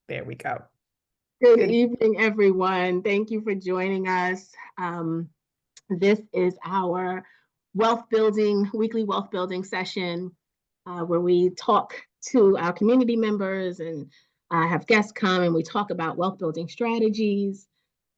There we go. Good Good. evening, everyone. Thank you for joining us. This is our weekly wealth building session, where we talk to our community members and have guests come and we talk about wealth building strategies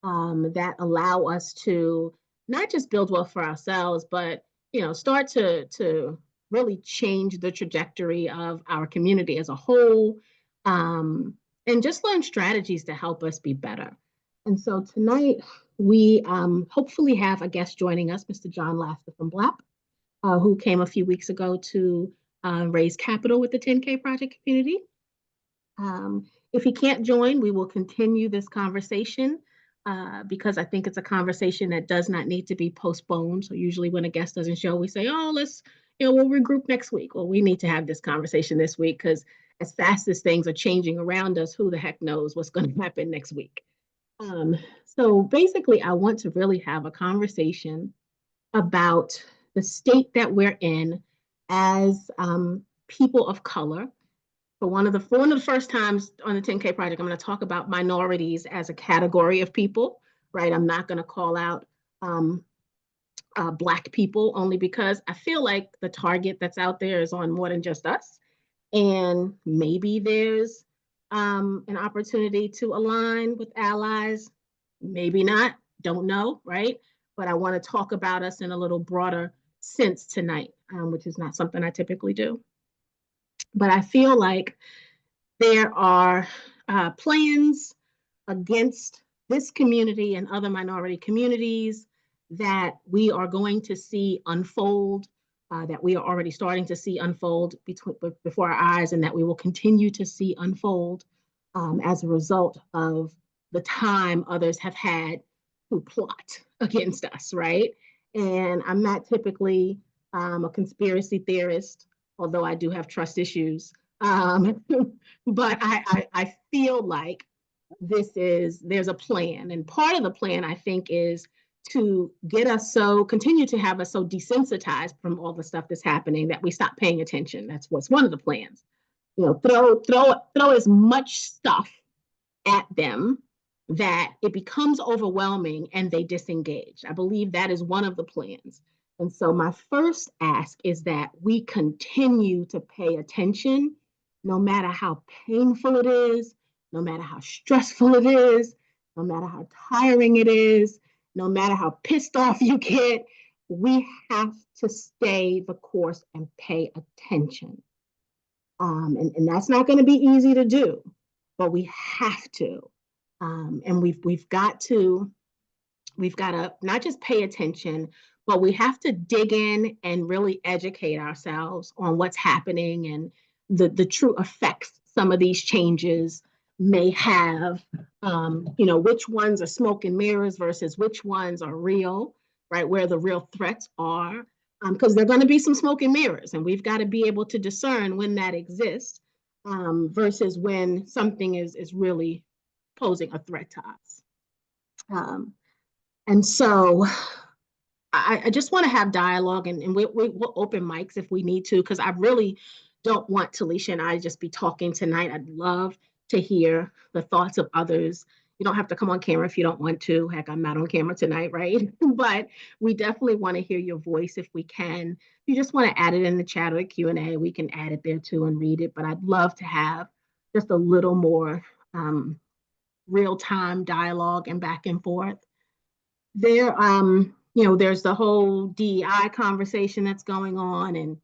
that allow us to not just build wealth for ourselves, but start to really change the trajectory of our community as a whole, and just learn strategies to help us be better. And so tonight we hopefully have a guest joining us, Mr. John Laster from BLAP, who came a few weeks ago to raise capital with the 10K Project community. If he can't join, we will continue this conversation because I think it's a conversation that does not need to be postponed. So usually when a guest doesn't show, we say, oh, we'll regroup next week. Well, we need to have this conversation this week because as fast as things are changing around us, who the heck knows what's going to happen next week. Um, so basically, I want to really have a conversation about the state that we're in as people of color. For one of the first times on the 10K project, I'm going to talk about minorities as a category of people, right? I'm not going to call out um, Black people only because I feel like the target that's out there is on more than just us. And maybe there's an opportunity to align with allies, maybe not, don't know, right? But I want to talk about us in a little broader sense tonight, which is not something I typically do. But I feel like there are plans against this community and other minority communities that we are going to see unfold, that we are already starting to see unfold before our eyes, and that we will continue to see unfold as a result of the time others have had to plot against us, right? And I'm not typically a conspiracy theorist, although I do have trust issues. Um, but I feel like there's a plan. And part of the plan, I think, is to continue to have us so desensitized from all the stuff that's happening that we stop paying attention. That's what's one of the plans. Throw as much stuff at them that it becomes overwhelming and they disengage. I believe that is one of the plans. And so my first ask is that we continue to pay attention, no matter how painful it is, no matter how stressful it is, no matter how tiring it is, no matter how pissed off you get, we have to stay the course and pay attention. And that's not going to be easy to do, but we have to. And we've got to not just pay attention, but we have to dig in and really educate ourselves on what's happening and the true effects some of these changes may have. Which ones are smoke and mirrors versus which ones are real, right? Where the real threats are, because there are going to be some smoke and mirrors, and we've got to be able to discern when that exists versus when something is really posing a threat to us. Um, and so I just want to have dialogue, and we'll open mics if we need to, because I really don't want Talisha and I just be talking tonight. I'd love to hear the thoughts of others. You don't have to come on camera if you don't want to. Heck, I'm not on camera tonight, right? But we definitely want to hear your voice if we can. If you just want to add it in the chat or the Q&A, we can add it there too and read it. But I'd love to have just a little more real-time dialogue and back and forth. There's the whole DEI conversation that's going on, and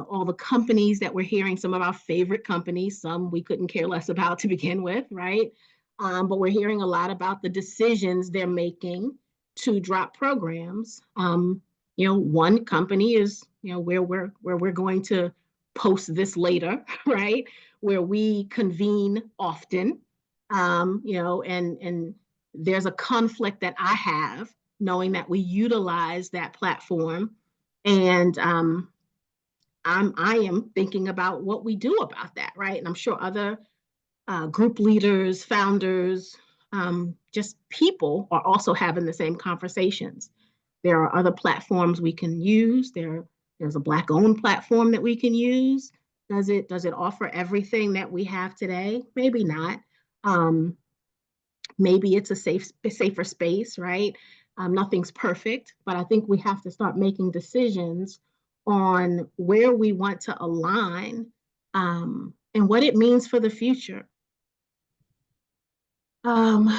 all the companies that we're hearing, some of our favorite companies, some we couldn't care less about to begin with, right? But we're hearing a lot about the decisions they're making to drop programs. One company is, where we're going to post this later, right? Where we convene often, and there's a conflict that I have knowing that we utilize that platform, and I am thinking about what we do about that, right? And I'm sure other group leaders, founders, just people are also having the same conversations. There are other platforms we can use. There's a Black-owned platform that we can use. Does it offer everything that we have today? Maybe not. Um, Maybe it's safer space, right? Nothing's perfect, but I think we have to start making decisions on where we want to align, and what it means for the future. Um,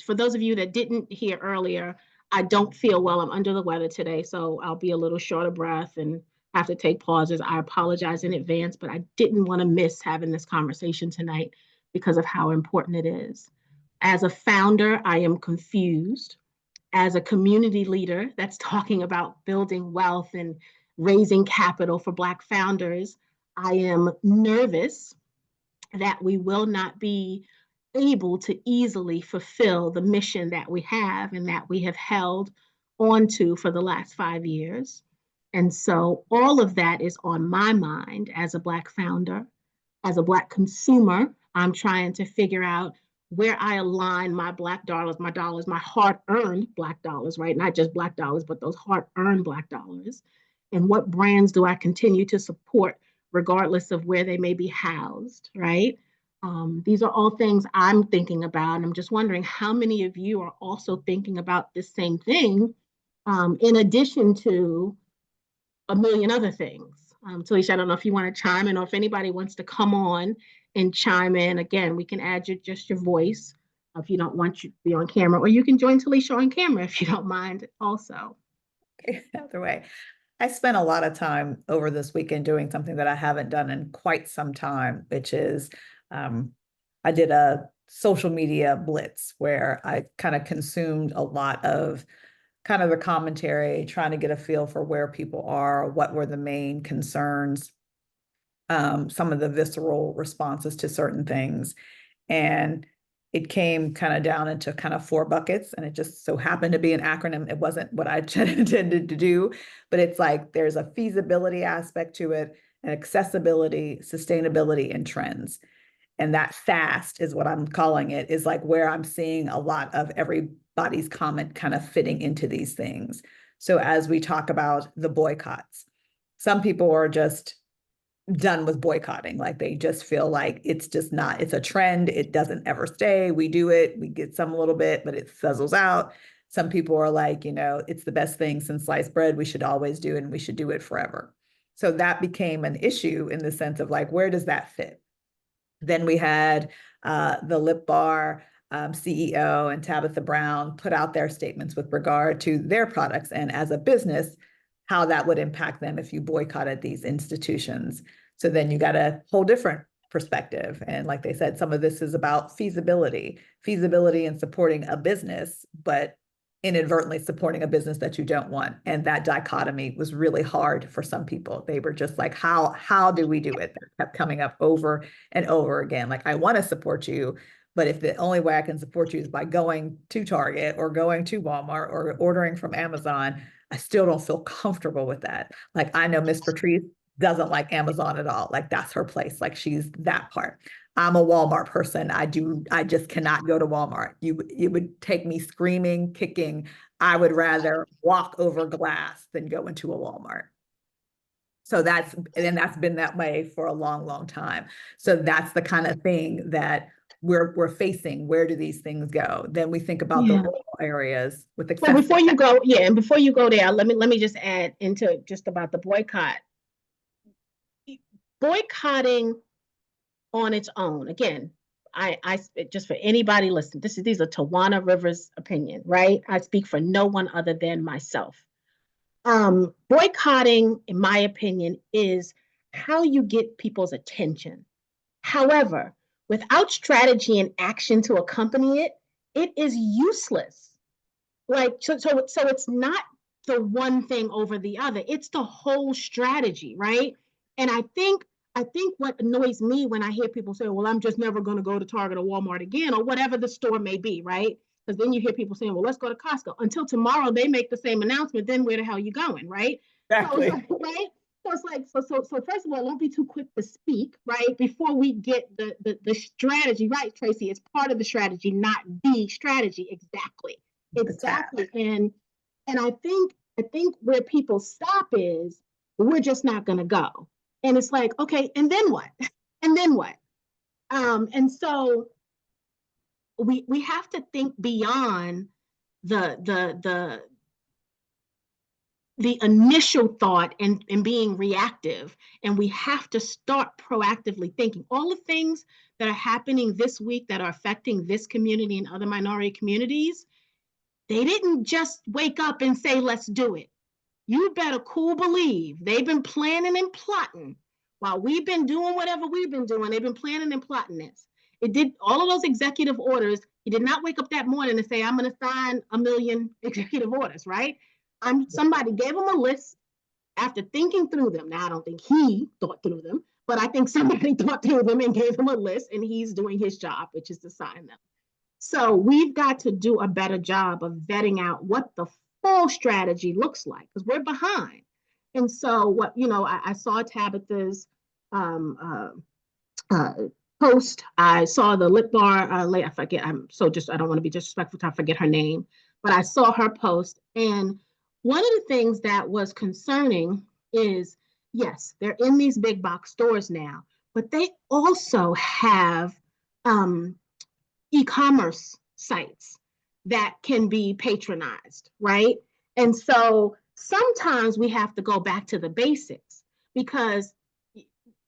for those of you that didn't hear earlier, I don't feel well. I'm under the weather today, so I'll be a little short of breath and have to take pauses. I apologize in advance, but I didn't want to miss having this conversation tonight because of how important it is. As a founder, I am confused. As a community leader that's talking about building wealth and raising capital for Black founders, I am nervous that we will not be able to easily fulfill the mission that we have and that we have held onto for the last 5 years. And so all of that is on my mind as a Black founder, as a Black consumer. I'm trying to figure out where I align my Black dollars, my hard earned Black dollars, right? Not just Black dollars, but those hard earned Black dollars. And what brands do I continue to support, regardless of where they may be housed, right? These are all things I'm thinking about. And I'm just wondering how many of you are also thinking about this same thing, in addition to a million other things. Talisha, I don't know if you want to chime in or if anybody wants to come on and chime in. Again, we can add just your voice if you don't want you to be on camera, or you can join Talisha on camera if you don't mind also. Either way, I spent a lot of time over this weekend doing something that I haven't done in quite some time, which is I did a social media blitz where I kind of consumed a lot of kind of the commentary, trying to get a feel for where people are, what were the main concerns, some of the visceral responses to certain things. And it came kind of down into kind of four buckets, and it just so happened to be an acronym. It wasn't what I intended to do, but it's like there's a feasibility aspect to it, and accessibility, sustainability, and trends. And that fast is what I'm calling it, is like where I'm seeing a lot of everybody's comment kind of fitting into these things. So as we talk about the boycotts, some people are just done with boycotting. Like they just feel like it's just not, it's a trend. It doesn't ever stay. We do it, we get some a little bit, but it fizzles out. Some people are like, it's the best thing since sliced bread. We should always do it and we should do it forever. So that became an issue in the sense of like, where does that fit? Then we had the Lip Bar CEO and Tabitha Brown put out their statements with regard to their products and as a business, how that would impact them if you boycotted these institutions. So then you got a whole different perspective. And like they said, some of this is about feasibility in supporting a business, but inadvertently supporting a business that you don't want. And that dichotomy was really hard for some people. They were just like, how do we do it? That kept coming up over and over again. Like, I want to support you, but if the only way I can support you is by going to Target or going to Walmart or ordering from Amazon, I still don't feel comfortable with that. Like, I know Miss Patrice doesn't like Amazon at all. Like, that's her place. Like, she's that part. I'm a Walmart person. I just cannot go to Walmart. It would take me screaming, kicking. I would rather walk over glass than go into a Walmart. So that's been that way for a long, long time. So that's the kind of thing that we're facing. Where do these things go? Then we think about the rural areas with So before accessibility. you go, and before you go there, let me just add into just about the boycott. Boycotting on its own. Again, I just for anybody listening, these are Tawana Rivers' opinion, right? I speak for no one other than myself. Boycotting, in my opinion, is how you get people's attention. However, without strategy and action to accompany it, it is useless. Like so it's not the one thing over the other. It's the whole strategy, right? And I think what annoys me when I hear people say, well, I'm just never going to go to Target or Walmart again, or whatever the store may be, right? Because then you hear people saying, well, let's go to Costco. Until tomorrow they make the same announcement, then where the hell are you going, right? So it's Exactly. like, right? So it's like, so first of all, don't be too quick to speak, right? Before we get the strategy, right, Tracy? It's part of the strategy, not the strategy. Exactly. The task. Exactly. And I think where people stop is we're just not gonna go. And it's like, okay, and then what? And then what? And so we have to think beyond the the the the initial thought and being reactive, and we have to start proactively thinking all the things that are happening this week that are affecting this community and other minority communities. They didn't just wake up and say let's do it. You better cool believe they've been planning and plotting while we've been doing whatever we've been doing. They've been planning and plotting this. It did all of those executive orders. He did not wake up that morning and say, I'm going to sign a million executive orders, right? Somebody gave him a list after thinking through them. Now, I don't think he thought through them, but I think somebody thought through them and gave him a list, and he's doing his job, which is to sign them. So we've got to do a better job of vetting out what the full strategy looks like, because we're behind. And so I saw Tabitha's um, post. I saw the lip bar I forget. I don't want to be disrespectful. I forget her name, but I saw her post. And one of the things that was concerning is, yes, they're in these big box stores now, but they also have e-commerce sites that can be patronized, right? And so sometimes we have to go back to the basics, because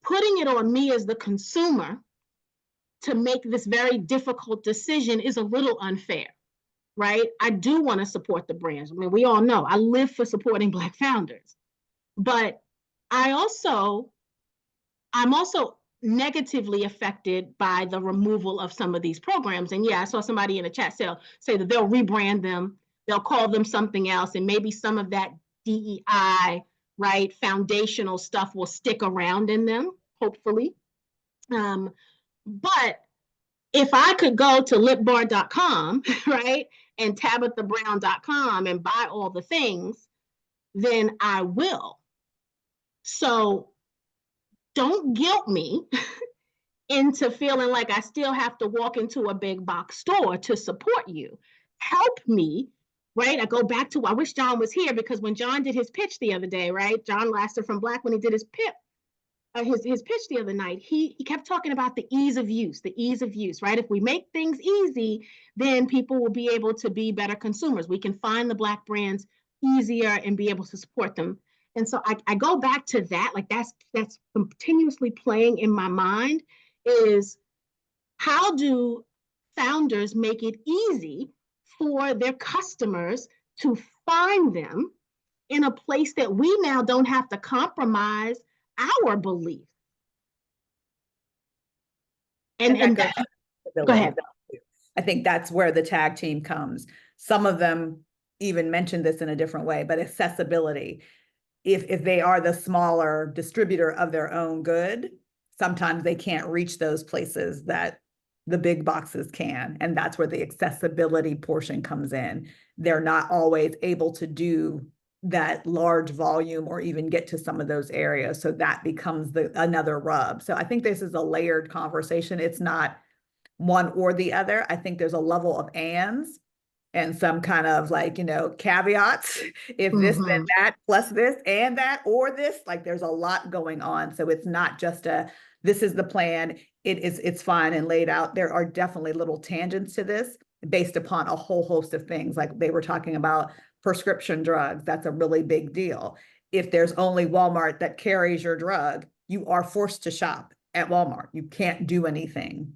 putting it on me as the consumer to make this very difficult decision is a little unfair, right? I do want to support the brands. I mean, we all know I live for supporting Black founders, but I'm also negatively affected by the removal of some of these programs. And yeah, I saw somebody in the chat say that they'll rebrand them, they'll call them something else, and maybe some of that DEI, right, foundational stuff will stick around in them, hopefully. But if I could go to lipbar.com, right, and tabithabrown.com and buy all the things, then I will. So don't guilt me into feeling like I still have to walk into a big box store to support you. Help me, right? I go back to, I wish John was here, because when John did his pitch the other day, right? John Laster from Black, when he did his pitch the other night, he kept talking about the ease of use, right? If we make things easy, then people will be able to be better consumers. We can find the Black brands easier and be able to support them. And so I go back to that, like that's continuously playing in my mind, is how do founders make it easy for their customers to find them in a place that we now don't have to compromise our beliefs. And that, go ahead. I think that's where the tag team comes. Some of them even mentioned this in a different way, but accessibility. If they are the smaller distributor of their own good, sometimes they can't reach those places that the big boxes can. And that's where the accessibility portion comes in. They're not always able to do that large volume or even get to some of those areas. So that becomes another rub. So I think this is a layered conversation. It's not one or the other. I think there's a level of ands and some kind of caveats. If this, then that, plus this and that, or this, like there's a lot going on. So it's not just this is the plan. It's fine and laid out. There are definitely little tangents to this based upon a whole host of things. Like they were talking about prescription drugs. That's a really big deal. If there's only Walmart that carries your drug, you are forced to shop at Walmart. You can't do anything,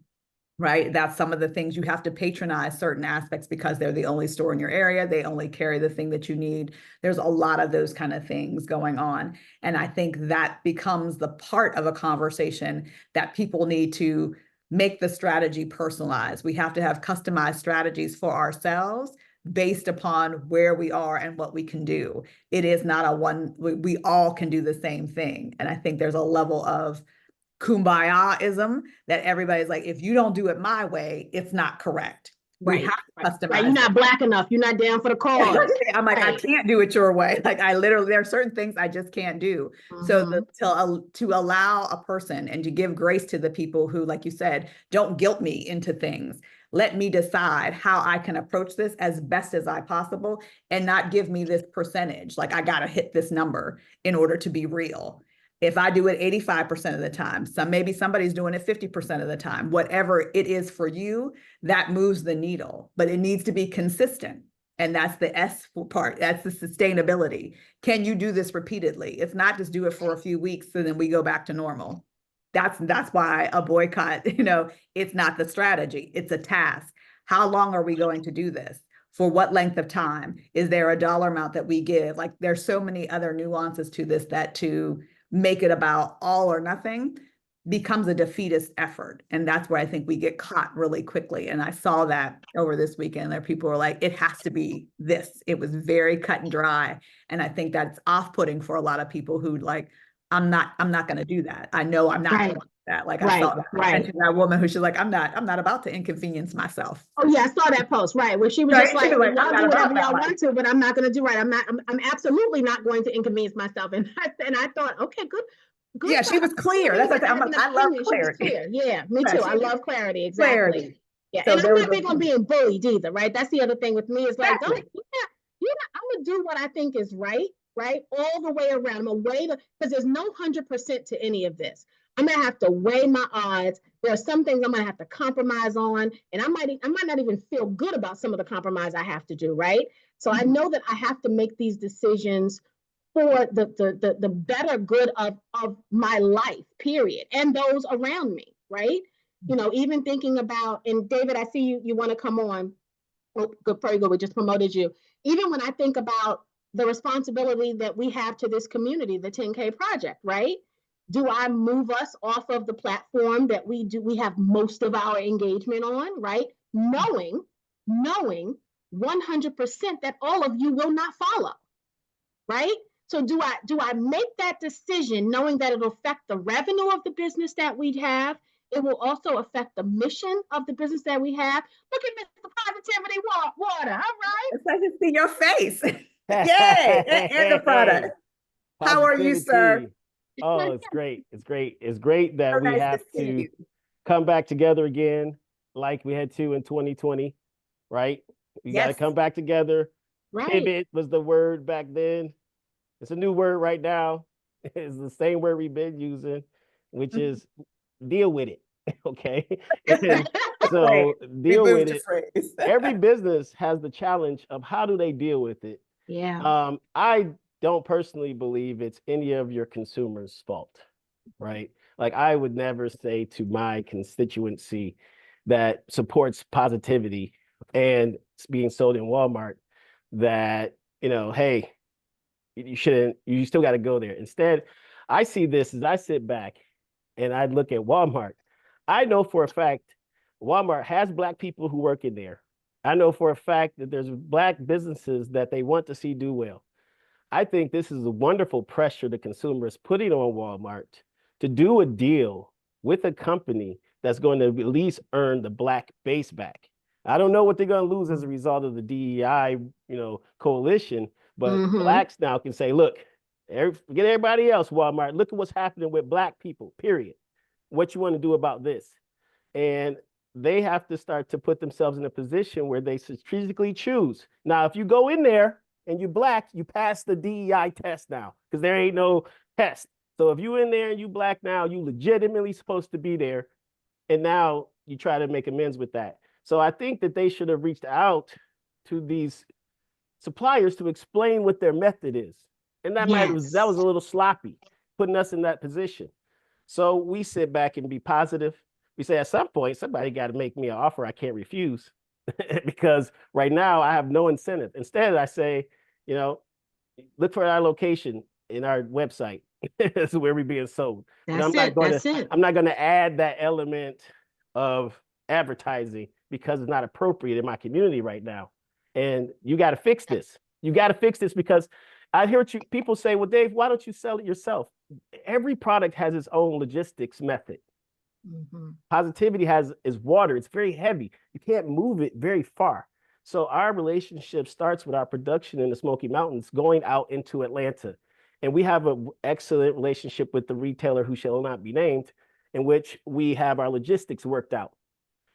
right? That's some of the things. You have to patronize certain aspects because they're the only store in your area. They only carry the thing that you need. There's a lot of those kind of things going on. And I think that becomes the part of a conversation that people need to make the strategy personalized. We have to have customized strategies for ourselves based upon where we are and what we can do. It is not we all can do the same thing. And I think there's a level of kumbaya-ism that everybody's like, if you don't do it my way, it's not correct. Right. We have to customize. Right. You're not Black enough. You're not down for the cause. I'm like, right. I can't do it your way. Like I literally, there are certain things I just can't do. So to allow a person and to give grace to the people who, like you said, don't guilt me into things. Let me decide how I can approach this as best as I possible and not give me this percentage. Like I got to hit this number in order to be real. If I do it 85% of the time, maybe somebody's doing it 50% of the time, whatever it is for you, that moves the needle, but it needs to be consistent. And that's the S part. That's the sustainability. Can you do this repeatedly? It's not just do it for a few weeks and then we go back to normal. That's why a boycott, it's not the strategy, it's a task. How long are we going to do this? For what length of time? Is there a dollar amount that we give? Like there's so many other nuances to this that to make it about all or nothing becomes a defeatist effort. And that's where I think we get caught really quickly. And I saw that over this weekend that people were like, it has to be this. It was very cut and dry. And I think that's off-putting for a lot of people who like, I'm not going to do that. I know I'm not Right. going to do that. Like Right, I saw right. that woman who she's like, I'm not about to inconvenience myself. Oh yeah, I saw that post, right, where she was Right? just She like, was well, like, I'm y'all not do about whatever that y'all life. want to, but I'm not going to do right. I'm absolutely not going to inconvenience myself. And I thought, okay, good. Yeah, she was clear. That's what I love She was clarity. clear. Yeah, me Yeah, too. I she love clarity. Exactly. clarity. Yeah, So and I'm there was not big on being bullied either, right? That's the other thing with me is like, don't, exactly. I'm gonna do what I think is right, right, all the way around. I'm gonna weigh because there's no 100% to any of this. I'm gonna have to weigh my odds. There are some things I'm gonna have to compromise on, and I might not even feel good about some of the compromise I have to do, right? So I know that I have to make these decisions for the better good of my life, period, and those around me, right? Even thinking about, and David, I see you want to come on. Oh, good, very good. We just promoted you. Even when I think about the responsibility that we have to this community, the 10K project, right? Do I move us off of the platform that we have most of our engagement on, right? Knowing 100% that all of you will not follow, right? So do I make that decision knowing that it'll affect the revenue of the business that we have? It will also affect the mission of the business that we have. Look at Mr. Positivity Water. All right. It's like to see your face. Yay. And the product. How are you, sir? Positivity. Oh, it's great. It's great. It's great that So we nice to have see to you. come back together again, like we had to in 2020, right? We got to Yes. come back together. Right. Pivot was the word back then. It's a new word right now. It's the same word we've been using, which is deal with it. Okay. And so We deal with moved your it. phrase. Every business has the challenge of how do they deal with it. Yeah. I don't personally believe it's any of your consumers' fault, right? Like I would never say to my constituency that supports positivity and it's being sold in Walmart that, hey, you shouldn't, you still got to go there. Instead, I see this as I sit back and I look at Walmart. I know for a fact Walmart has Black people who work in there. I know for a fact that there's Black businesses that they want to see do well. I think this is a wonderful pressure the consumer is putting on Walmart to do a deal with a company that's going to at least earn the Black base back. I don't know what they're going to lose as a result of the DEI, coalition, but Blacks now can say, look, forget everybody else, Walmart. Look at what's happening with Black people, period. What you want to do about this? And they have to start to put themselves in a position where they strategically choose. Now, if you go in there and you're Black, you pass the DEI test now because there ain't no test. So if you in there and you Black now, you legitimately supposed to be there. And now you try to make amends with that. So I think that they should have reached out to these suppliers to explain what their method is. And that was a little sloppy, putting us in that position. So we sit back and be positive. We say at some point, somebody got to make me an offer I can't refuse because right now I have no incentive. Instead, I say, look for our location in our website. That's where we're being sold. That's I'm not going to add that element of advertising because it's not appropriate in my community right now. And you got to fix this. You got to fix this because I hear people say, well, Dave, why don't you sell it yourself? Every product has its own logistics method. Positivity is water. It's very heavy. You can't move it very far. So our relationship starts with our production in the Smoky Mountains going out into Atlanta. And we have an excellent relationship with the retailer who shall not be named, in which we have our logistics worked out.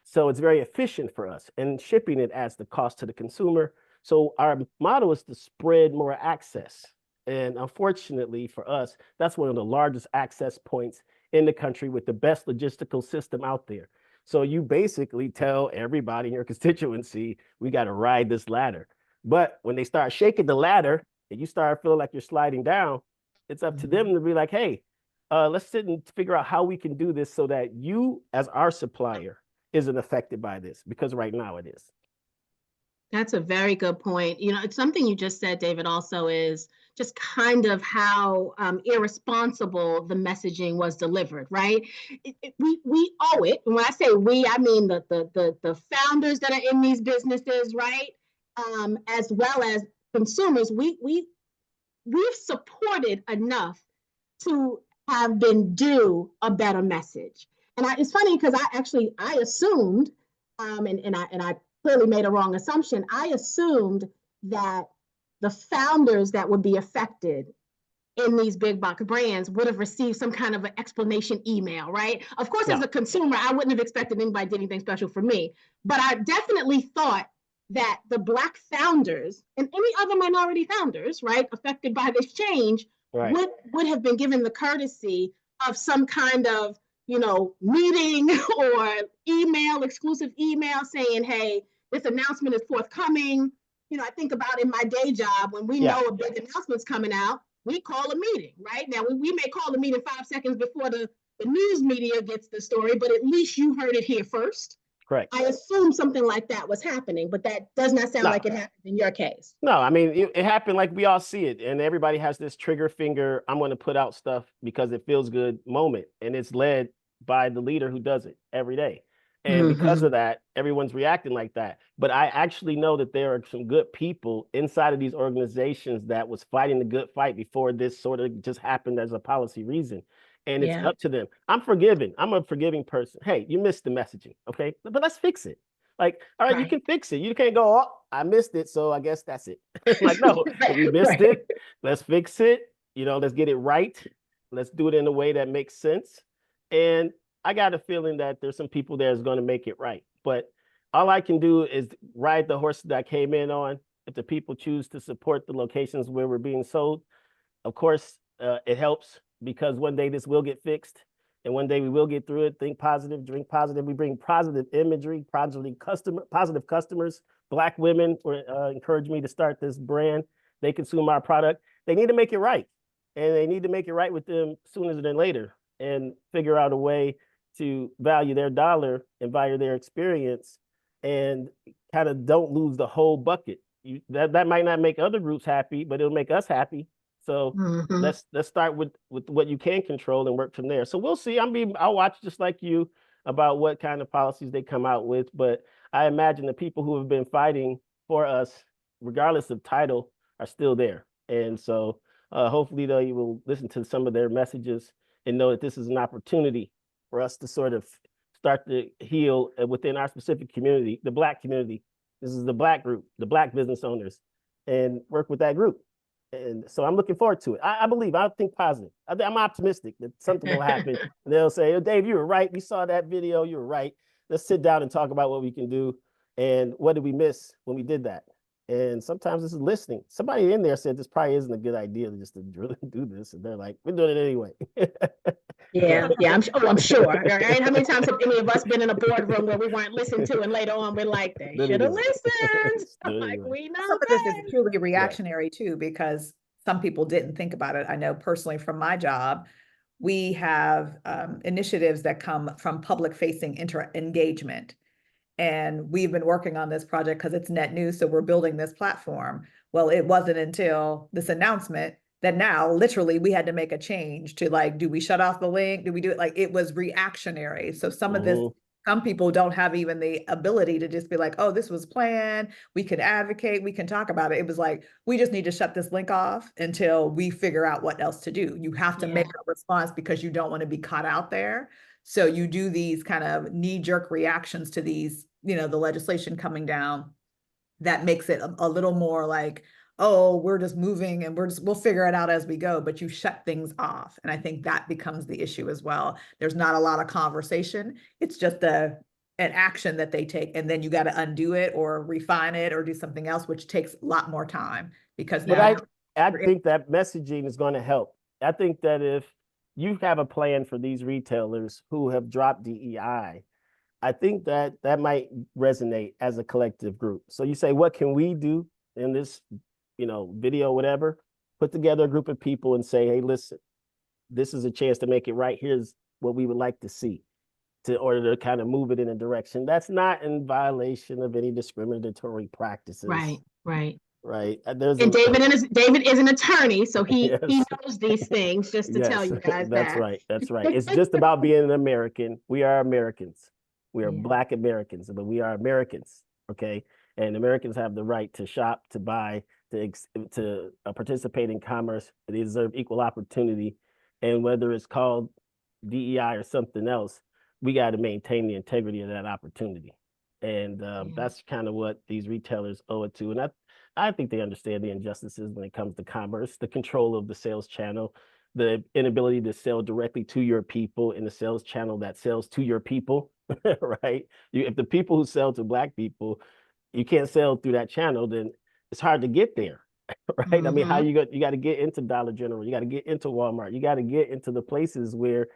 So it's very efficient for us, and shipping it adds the cost to the consumer. So our model is to spread more access. And unfortunately for us, that's one of the largest access points in the country with the best logistical system out there. So you basically tell everybody in your constituency, we got to ride this ladder. But when they start shaking the ladder and you start feeling like you're sliding down, it's up to them to be like, hey, let's sit and figure out how we can do this so that you, as our supplier, isn't affected by this, because right now it is. That's a very good point. You know, it's something you just said, David, also is just kind of how irresponsible the messaging was delivered, right? We owe it. And when I say we, I mean the founders that are in these businesses, right? As well as consumers, we've supported enough to have been due a better message. And it's funny because I assumed, and I clearly made a wrong assumption. I assumed that the founders that would be affected in these big box brands would have received some kind of an explanation email, right? Of course, as a consumer, I wouldn't have expected anybody to do anything special for me, but I definitely thought that the Black founders and any other minority founders, right, affected by this change, Right. would have been given the courtesy of some kind of, you know, meeting or email, exclusive email saying, hey, this announcement is forthcoming. You know, I think about in my day job, when we know a big announcement's coming out, we call a meeting, right? Now, we may call the meeting 5 seconds before the news media gets the story, but at least you heard it here first. Correct. I assume something like that was happening, but that does not sound like it happened in your case. No, I mean, it happened like we all see it. And everybody has this trigger finger, I'm going to put out stuff because it feels good moment. And it's led by the leader who does it every day. And because of that, everyone's reacting like that. But I actually know that there are some good people inside of these organizations that was fighting the good fight before this sort of just happened as a policy reason. And it's up to them. I'm forgiving. I'm a forgiving person. Hey, you missed the messaging. Okay. But let's fix it. Like, all right, you can fix it. You can't go, oh, I missed it. So I guess that's it. Like, no, you missed it. Let's fix it. You know, let's get it right. Let's do it in a way that makes sense. And I got a feeling that there's some people there that's going to make it right. But all I can do is ride the horse that I came in on. If the people choose to support the locations where we're being sold, of course, it helps, because one day this will get fixed. And one day we will get through it. Think positive, drink positive. We bring positive imagery, positive customers. Black women encourage me to start this brand. They consume our product. They need to make it right. And they need to make it right with them sooner than later, and figure out a way to value their dollar and value their experience, and kind of don't lose the whole bucket. That might not make other groups happy, but it'll make us happy. So let's start with what you can control and work from there. So we'll see. I'll watch just like you about what kind of policies they come out with. But I imagine the people who have been fighting for us, regardless of title, are still there. And so hopefully they will listen to some of their messages and know that this is an opportunity for us to sort of start to heal within our specific community, the Black community. This is the Black group, the Black business owners, and work with that group. And so I'm looking forward to it. I think positive. I'm optimistic that something will happen. And they'll say, oh, Dave, you were right. We saw that video. You were right. Let's sit down and talk about what we can do. And what did we miss when we did that? And sometimes this is listening. Somebody in there said this probably isn't a good idea to just do this. And they're like, we're doing it anyway. I'm sure. Right? How many times have any of us been in a boardroom where we weren't listened to, and later on we're like, they should have listened. Like, we know some of this is truly reactionary too, because some people didn't think about it. I know personally from my job, we have initiatives that come from public-facing engagement. And we've been working on this project because it's net new, so we're building this platform. Well, it wasn't until this announcement that now literally we had to make a change to, like, do we shut off the link? Do we do it? Like, it was reactionary. So some of this, some people don't have even the ability to just be like, oh, this was planned. We can advocate, we can talk about it. It was like, we just need to shut this link off until we figure out what else to do. You have to make a response because you don't want to be caught out there. So you do these kind of knee-jerk reactions to these, you know, the legislation coming down that makes it a little more like, oh, we're just moving and we'll figure it out as we go, but you shut things off. And I think that becomes the issue as well. There's not a lot of conversation. It's just an action that they take, and then you got to undo it or refine it or do something else, which takes a lot more time because now I think that messaging is going to help. I think that if you have a plan for these retailers who have dropped DEI, I think that that might resonate as a collective group. So you say, what can we do in this, video, whatever? Put together a group of people and say, hey, listen, this is a chance to make it right. Here's what we would like to see in order to kind of move it in a direction that's not in violation of any discriminatory practices. Right. Right. And David is an attorney, so he knows these things, just to tell you guys that's that. right. That's right. It's just about being an American. We are Americans. We are Black Americans, but we are Americans. Okay. And Americans have the right to shop, to buy, to participate in commerce. They deserve equal opportunity. And whether it's called DEI or something else, we got to maintain the integrity of that opportunity. And that's kind of what these retailers owe it to. And I think they understand the injustices when it comes to commerce, the control of the sales channel, the inability to sell directly to your people in the sales channel that sells to your people, right? If the people who sell to Black people, you can't sell through that channel, then it's hard to get there, right? Mm-hmm. I mean, how you got to get into Dollar General, you got to get into Walmart, you got to get into the places where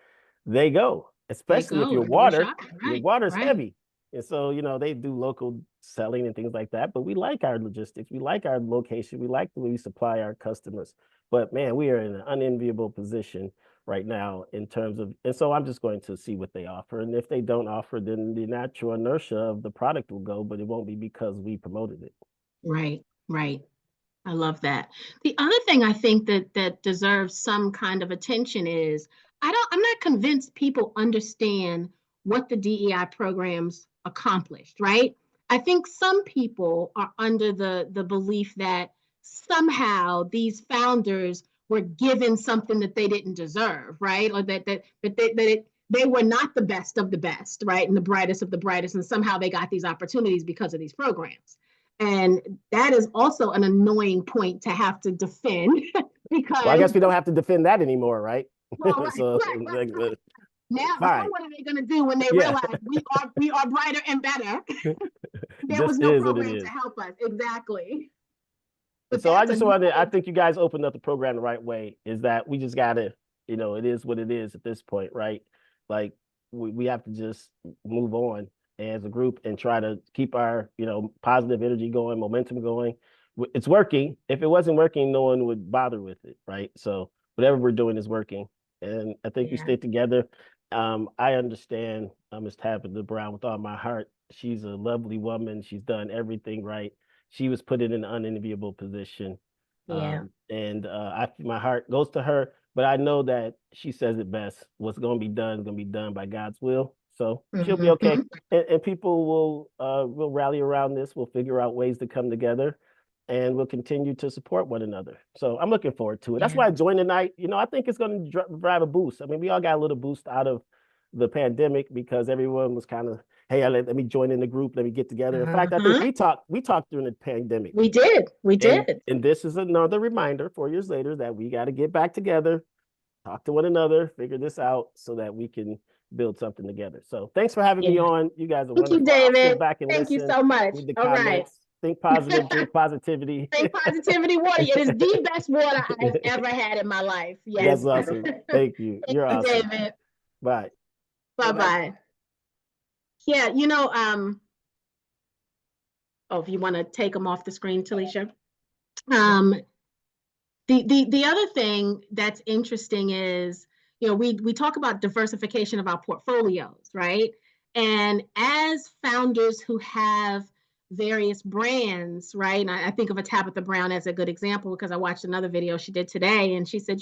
they go, especially if your water's heavy. And so, they do local selling and things like that, but we like our logistics. We like our location. We like the way we supply our customers. But man, we are in an unenviable position right now in terms of, and so I'm just going to see what they offer. And if they don't offer, then the natural inertia of the product will go, but it won't be because we promoted it. Right. I love that. The other thing I think that deserves some kind of attention is, I'm not convinced people understand what the DEI programs accomplished, right? I think some people are under the belief that somehow these founders were given something that they didn't deserve, right? Or that they were not the best of the best, right? And the brightest of the brightest, and somehow they got these opportunities because of these programs. And that is also an annoying point to have to defend because I guess we don't have to defend that anymore, right? Well, right. Now, what are they going to do when they realize we are brighter and better? There was no program to help us. Exactly. But so I think you guys opened up the program the right way, is that we just got to, it is what it is at this point, right? Like we have to just move on as a group and try to keep our, positive energy going, momentum going. It's working. If it wasn't working, no one would bother with it, right? So whatever we're doing is working. And I think we stay together. I understand Ms. Tabitha Brown with all my heart. She's a lovely woman. She's done everything right. She was put in an unenviable position. And my heart goes to her, but I know that she says it best. What's going to be done is going to be done by God's will. So she'll be okay. And people will rally around this. We'll figure out ways to come together, and we'll continue to support one another. So I'm looking forward to it. That's why I joined tonight. I think it's going to drive a boost. I mean, we all got a little boost out of the pandemic because everyone was kind of, hey, let me join in the group. Let me get together. In fact, I think we talked during the pandemic. We did. And this is another reminder 4 years later that we got to get back together, talk to one another, figure this out so that we can build something together. So thanks for having me on. You guys are wonderful. Thank you, David. Thank you so much. All right. Think positive, drink positivity. Think positivity water. It is the best water I've ever had in my life. Yes. That's awesome. Thank you. You're awesome. David. Bye. Bye-bye. Yeah, if you want to take them off the screen, Talisha. The other thing that's interesting is, we talk about diversification of our portfolios, right? And as founders who have various brands, right? And I think of a Tabitha Brown as a good example because I watched another video she did today, and she said,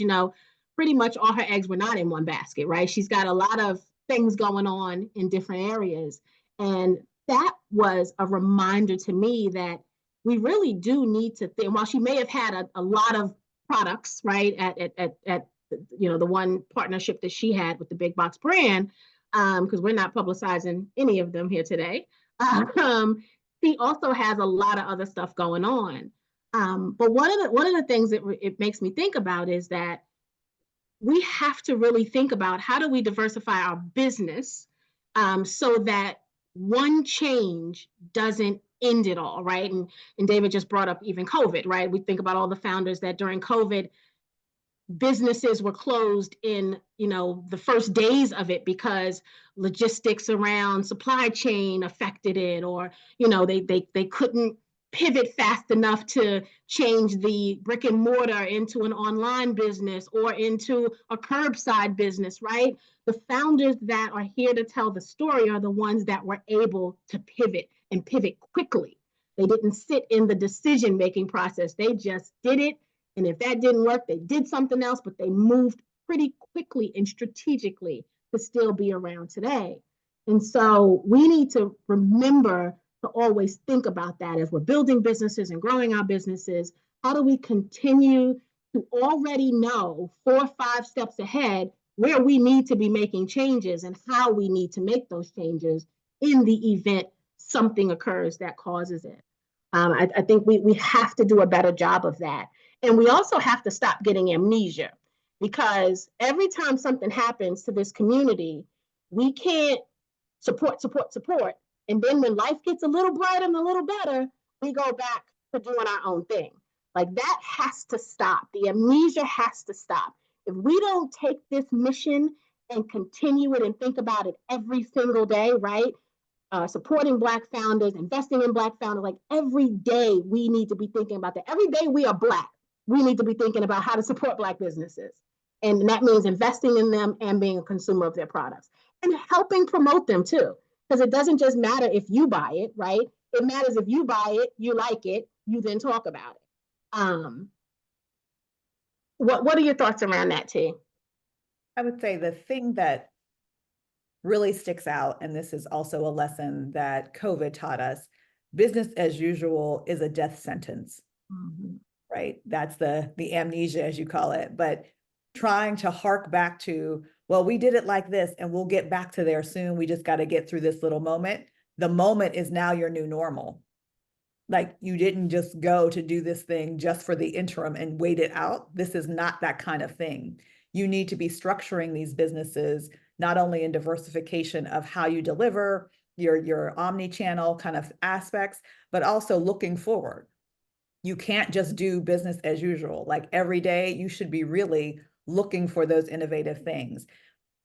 pretty much all her eggs were not in one basket, right? She's got a lot of things going on in different areas. And that was a reminder to me that we really do need to think, while she may have had a lot of products, right, at the one partnership that she had with the big box brand, because we're not publicizing any of them here today. She also has a lot of other stuff going on. But one of the things that it makes me think about is that we have to really think about how do we diversify our business so that one change doesn't end it all, right? And David just brought up even COVID, right? We think about all the founders that during COVID, businesses were closed in, the first days of it because logistics around supply chain affected it, or, they couldn't pivot fast enough to change the brick and mortar into an online business or into a curbside business, right? The founders that are here to tell the story are the ones that were able to pivot and pivot quickly. They didn't sit in the decision-making process. They just did it. And if that didn't work, they did something else, but they moved pretty quickly and strategically to still be around today. And so we need to remember to always think about that as we're building businesses and growing our businesses. How do we continue to already know 4 or 5 steps ahead where we need to be making changes and how we need to make those changes in the event something occurs that causes it? I think we have to do a better job of that. And we also have to stop getting amnesia, because every time something happens to this community, we can't support. And then when life gets a little brighter and a little better, we go back to doing our own thing. Like, that has to stop. The amnesia has to stop. If we don't take this mission and continue it and think about it every single day, right? Supporting Black founders, investing in Black founders, like every day we need to be thinking about that. Every day we are Black, we need to be thinking about how to support Black businesses. And that means investing in them and being a consumer of their products and helping promote them too. Because it doesn't just matter if you buy it, right? It matters if you buy it, you like it, you then talk about it. What are your thoughts around that, T? I would say the thing that really sticks out, and this is also a lesson that COVID taught us, business as usual is a death sentence. Mm-hmm. Right? That's the amnesia, as you call it. But trying to hark back to, well, we did it like this and we'll get back to there soon. We just got to get through this little moment. The moment is now your new normal. Like, you didn't just go to do this thing just for the interim and wait it out. This is not that kind of thing. You need to be structuring these businesses, not only in diversification of how you deliver your omni-channel kind of aspects, but also looking forward. You can't just do business as usual. Like, every day you should be really looking for those innovative things.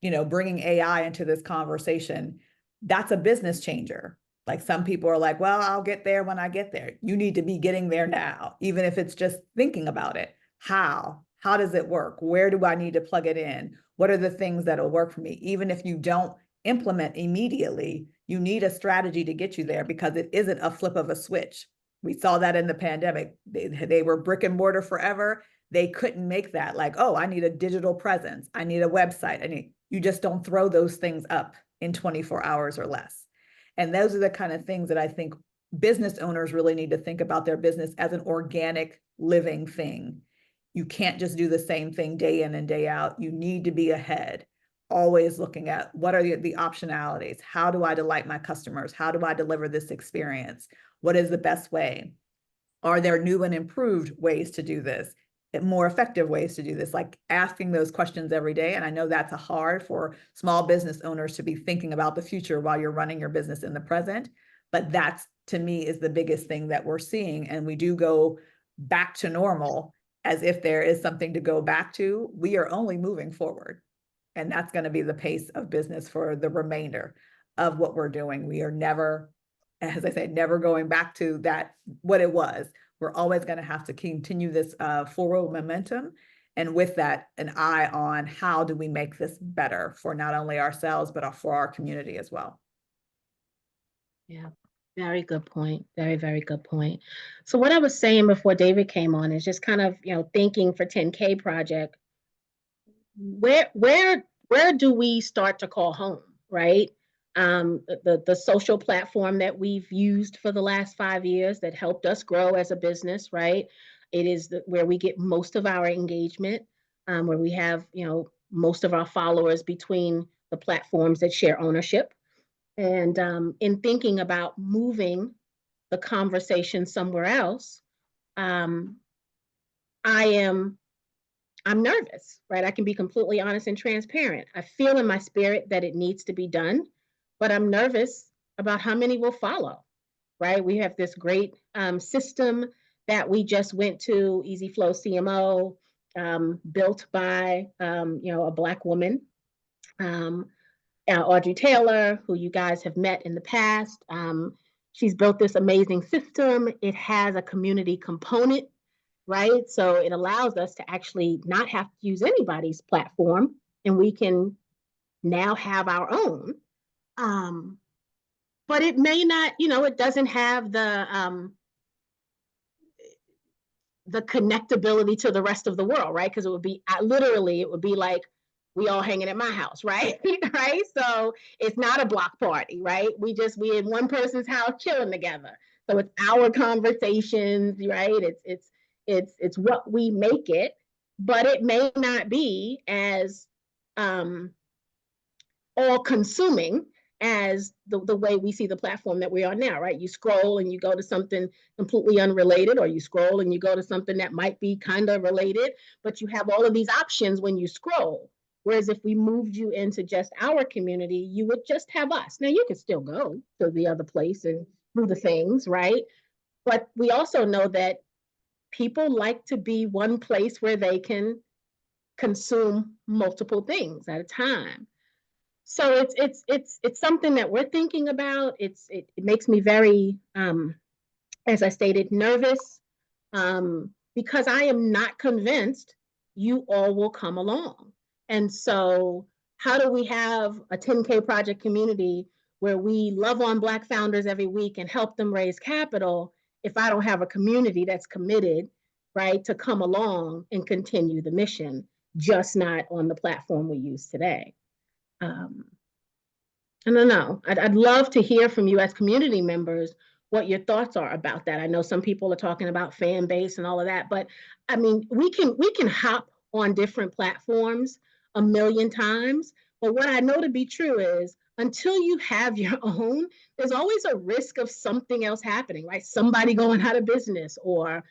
Bringing AI into this conversation, that's a business changer. Like, some people are like, well, I'll get there when I get there. You need to be getting there now, even if it's just thinking about it. How does it work? Where do I need to plug it in? What are the things that'll work for me? Even if you don't implement immediately, you need a strategy to get you there, because it isn't a flip of a switch. We saw that in the pandemic. They were brick and mortar forever. They couldn't make that, like, oh, I need a digital presence. I need a website. You just don't throw those things up in 24 hours or less. And those are the kind of things that I think business owners really need to think about their business as an organic, living thing. You can't just do the same thing day in and day out. You need to be ahead, always looking at what are the optionalities. How do I delight my customers? How do I deliver this experience? What is the best way? Are there new and improved ways to do this? More effective ways to do this? Like, asking those questions every day. And I know that's hard for small business owners to be thinking about the future while you're running your business in the present. But that's, to me, is the biggest thing that we're seeing. And we do go back to normal as if there is something to go back to. We are only moving forward. And that's going to be the pace of business for the remainder of what we're doing. We are never, as I said, never going back to that, what it was. We're always going to have to continue this forward momentum. And with that, an eye on how do we make this better for not only ourselves, but for our community as well. Yeah, very good point. Very, very good point. So what I was saying before David came on is just kind of, thinking for 10K Project, where do we start to call home, right? The social platform that we've used for the last 5 years that helped us grow as a business, right? It is where we get most of our engagement, where we have, most of our followers between the platforms that share ownership. And in thinking about moving the conversation somewhere else, I'm nervous, right? I can be completely honest and transparent. I feel in my spirit that it needs to be done, but I'm nervous about how many will follow, right? We have this great system that we just went to, Easy Flow CMO, built by a Black woman, Audrey Taylor, who you guys have met in the past. She's built this amazing system. It has a community component, right? So it allows us to actually not have to use anybody's platform, and we can now have our own. But it may not, it doesn't have the connectability to the rest of the world, right? Because it would be literally, it would be like we all hanging at my house, right? Right. So it's not a block party, right? We in one person's house chilling together. So it's our conversations, right? It's what we make it, but it may not be as all consuming as the way we see the platform that we are now, right? You scroll and you go to something completely unrelated, or you scroll and you go to something that might be kind of related, but you have all of these options when you scroll. Whereas if we moved you into just our community, you would just have us. Now you could still go to the other place and do the things, right? But we also know that people like to be one place where they can consume multiple things at a time. So it's something that we're thinking about. It makes me very, as I stated, nervous, because I am not convinced you all will come along. And so how do we have a 10K project community where we love on Black founders every week and help them raise capital if I don't have a community that's committed, right, to come along and continue the mission, just not on the platform we use today? I don't know. I'd love to hear from you as community members what your thoughts are about that. I know some people are talking about fan base and all of that, but I mean, we can hop on different platforms a million times. But what I know to be true is until you have your own, there's always a risk of something else happening, right? Somebody going out of business, or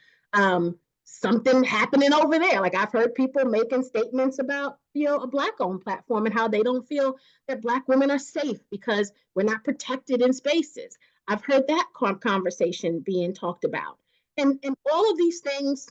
something happening over there. Like I've heard people making statements about, a Black-owned platform and how they don't feel that Black women are safe because we're not protected in spaces. I've heard that conversation being talked about. And all of these things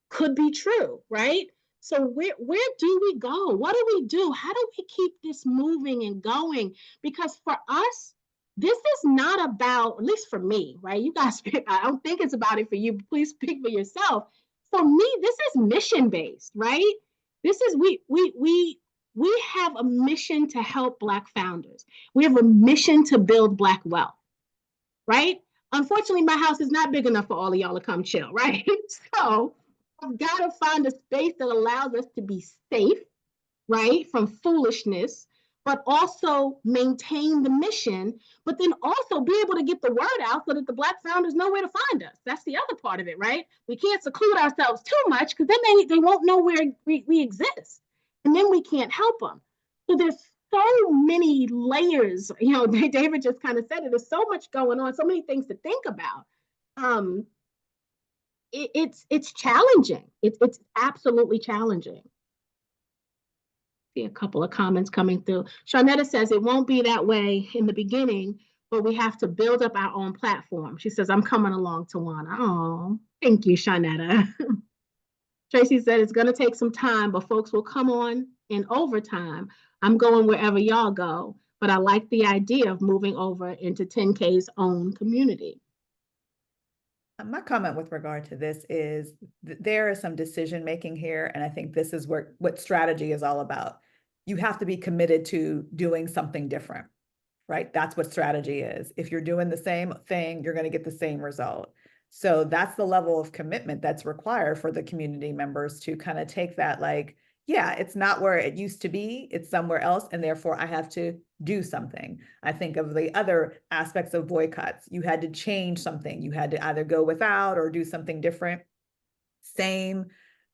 could be true, right? So where do we go? What do we do? How do we keep this moving and going? Because for us, this is not about, at least for me, right? You guys, I don't think it's about it for you. Please speak for yourself. For me, this is mission-based, right? This is, we have a mission to help Black founders. We have a mission to build Black wealth, right? Unfortunately, my house is not big enough for all of y'all to come chill, right? So I've got to find a space that allows us to be safe, right, from foolishness, but also maintain the mission, but then also be able to get the word out so that the Black founders know where to find us. That's the other part of it, right? We can't seclude ourselves too much because then they won't know where we exist. And then we can't help them. So there's so many layers. David just kind of said it. There's so much going on, so many things to think about. It's challenging. It's absolutely challenging. See a couple of comments coming through. Sharnetta says it won't be that way in the beginning, but we have to build up our own platform. She says, I'm coming along, Tawana. Oh, thank you, Sharnetta. Tracy said it's going to take some time, but folks will come on in overtime. I'm going wherever y'all go, but I like the idea of moving over into 10K's own community. My comment with regard to this is there is some decision making here, and I think this is what strategy is all about. You have to be committed to doing something different, right? That's what strategy is. If you're doing the same thing, you're going to get the same result. So that's the level of commitment that's required for the community members to kind of take that, like, yeah, it's not where it used to be, it's somewhere else, and therefore I have to do something. I think of the other aspects of boycotts. You had to change something. You had to either go without or do something different. Same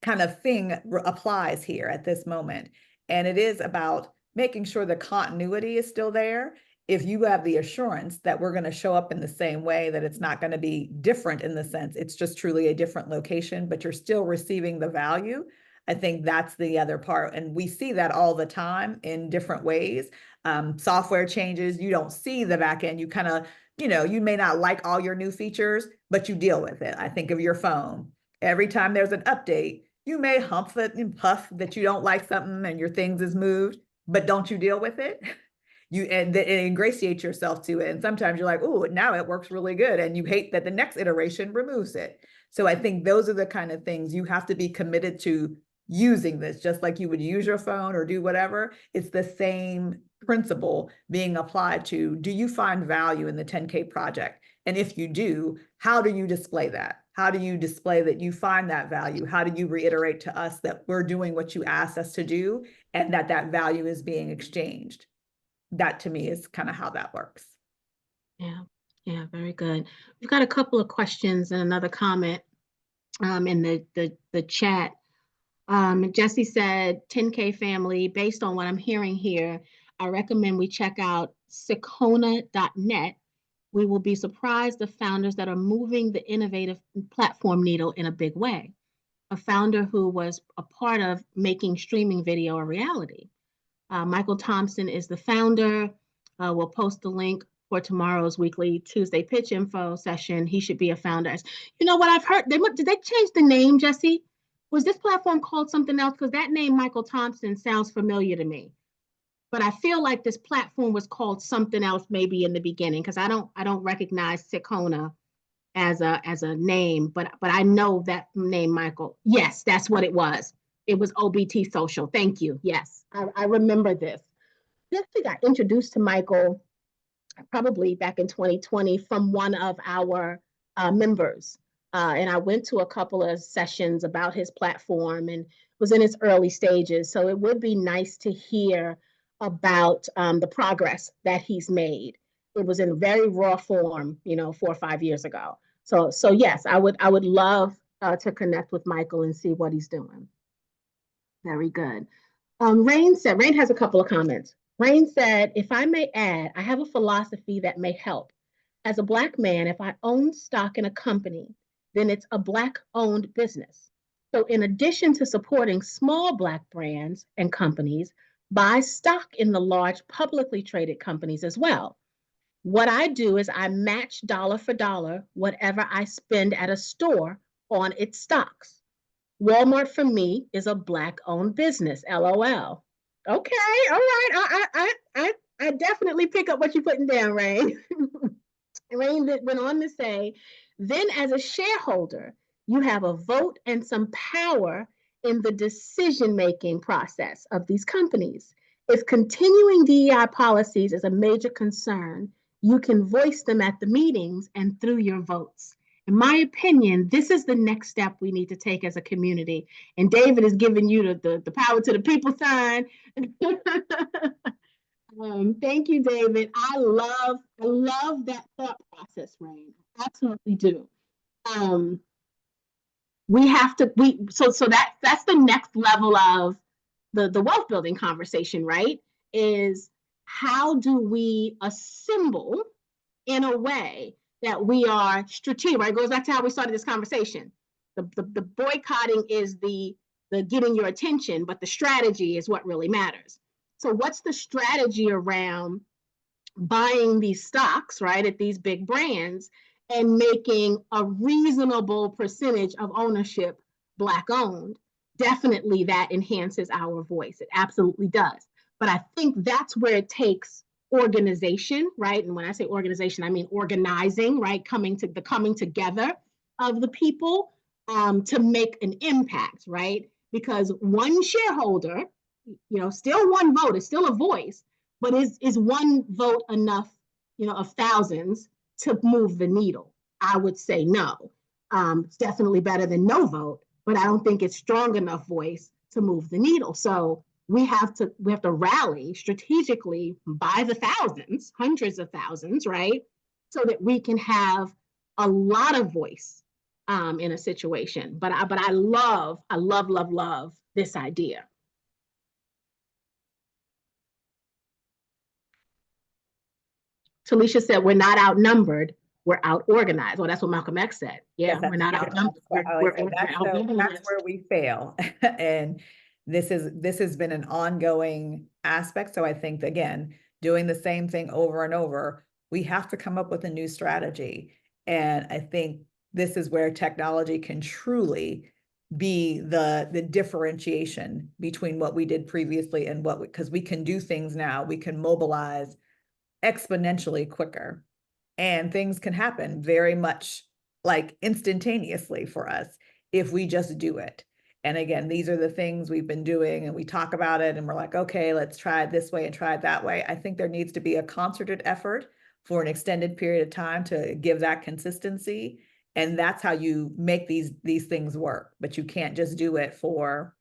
kind of thing applies here at this moment. And it is about making sure the continuity is still there. If you have the assurance that we're going to show up in the same way, that it's not going to be different in the sense, it's just truly a different location, but you're still receiving the value. I think that's the other part. And we see that all the time in different ways. Software changes, you don't see the back end. You kind of, you may not like all your new features, but you deal with it. I think of your phone. Every time there's an update, you may humph it and puff that you don't like something and your things is moved, but don't you deal with it? And ingratiate yourself to it. And sometimes you're like, oh, now it works really good. And you hate that the next iteration removes it. So I think those are the kind of things you have to be committed to using this, just like you would use your phone or do whatever. It's the same principle being applied to, do you find value in the 10K project? And if you do, how do you display that? How do you display that you find that value? How do you reiterate to us that we're doing what you asked us to do and that that value is being exchanged? That to me is kind of how that works. Yeah, very good. We've got a couple of questions and another comment in the chat. Jesse said, 10K family, based on what I'm hearing here, I recommend we check out Sikona.net. We will be surprised the founders that are moving the innovative platform needle in a big way. A founder who was a part of making streaming video a reality. Michael Thompson is the founder. We'll post the link for tomorrow's weekly Tuesday pitch info session. He should be a founder. You know what I've heard? Did they change the name, Jesse? Was this platform called something else? Because that name, Michael Thompson, sounds familiar to me. But I feel like this platform was called something else maybe in the beginning, because I don't recognize Sikona as a name, but I know that name, Michael. Yes, that's what it was. It was OBT Social. Thank you. Yes, I remember this. I actually got introduced to Michael probably back in 2020 from one of our members. And I went to a couple of sessions about his platform and was in its early stages. So it would be nice to hear about the progress that he's made. It was in very raw form, 4 or 5 years ago. So yes, I would love to connect with Michael and see what he's doing. Very good. Rain has a couple of comments. Rain said, if I may add, I have a philosophy that may help. As a Black man, if I own stock in a company, then it's a Black-owned business. So in addition to supporting small Black brands and companies, buy stock in the large publicly traded companies as well. What I do is I match dollar for dollar whatever I spend at a store on its stocks. Walmart for me is a Black-owned business, LOL. Okay, all right. I definitely pick up what you're putting down, Rain. Rain went on to say, then as a shareholder, you have a vote and some power in the decision-making process of these companies. If continuing DEI policies is a major concern, you can voice them at the meetings and through your votes. In my opinion, this is the next step we need to take as a community. And David is giving you the power to the people sign. Thank you, David. I love that thought process, Rain. Absolutely do. That's the next level of the wealth building conversation, right? Is how do we assemble in a way that we are strategic, right? It goes back to how we started this conversation. The boycotting is the getting your attention, but the strategy is what really matters. So what's the strategy around buying these stocks, right, at these big brands and making a reasonable percentage of ownership Black owned? Definitely that enhances our voice. It absolutely does. But I think that's where it takes organization, right? And when I say organization, I mean organizing, right? Coming together of the people to make an impact, right? Because one shareholder, still one vote, is still a voice, but is one vote enough, of thousands to move the needle? I would say no. It's definitely better than no vote, but I don't think it's strong enough voice to move the needle. So we have to rally strategically by the thousands, hundreds of thousands, right? So that we can have a lot of voice in a situation. But I love this idea. Talisha said, we're not outnumbered, we're out organized. Well, that's what Malcolm X said. Yeah, Yes, we're not out dumped. that's where we fail. And this has been an ongoing aspect. So I think, again, doing the same thing over and over, we have to come up with a new strategy. And I think this is where technology can truly be the differentiation between what we did previously and because we can do things now, we can mobilize exponentially quicker, and things can happen very much like instantaneously for us if we just do it. And again, these are the things we've been doing, and we talk about it and we're like, okay, let's try it this way and try it that way. I think there needs to be a concerted effort for an extended period of time to give that consistency. And that's how you make these things work. But you can't just do it for,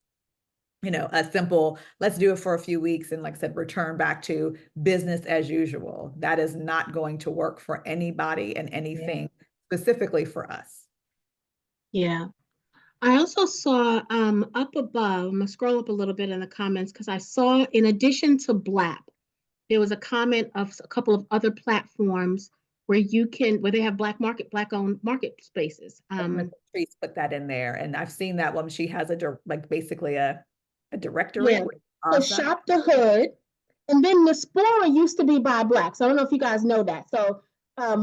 a simple, let's do it for a few weeks and, like I said, return back to business as usual. That is not going to work for anybody and anything specifically for us. Yeah. I also saw up above, I'm gonna scroll up a little bit in the comments because I saw, in addition to BLAP, there was a comment of a couple of other platforms where they have Black owned market spaces. Patrice put that in there, and I've seen that one. She has basically a directory. Yeah. So Shop the Hood, and then Nespora used to be Buy Black. So I don't know if you guys know that. So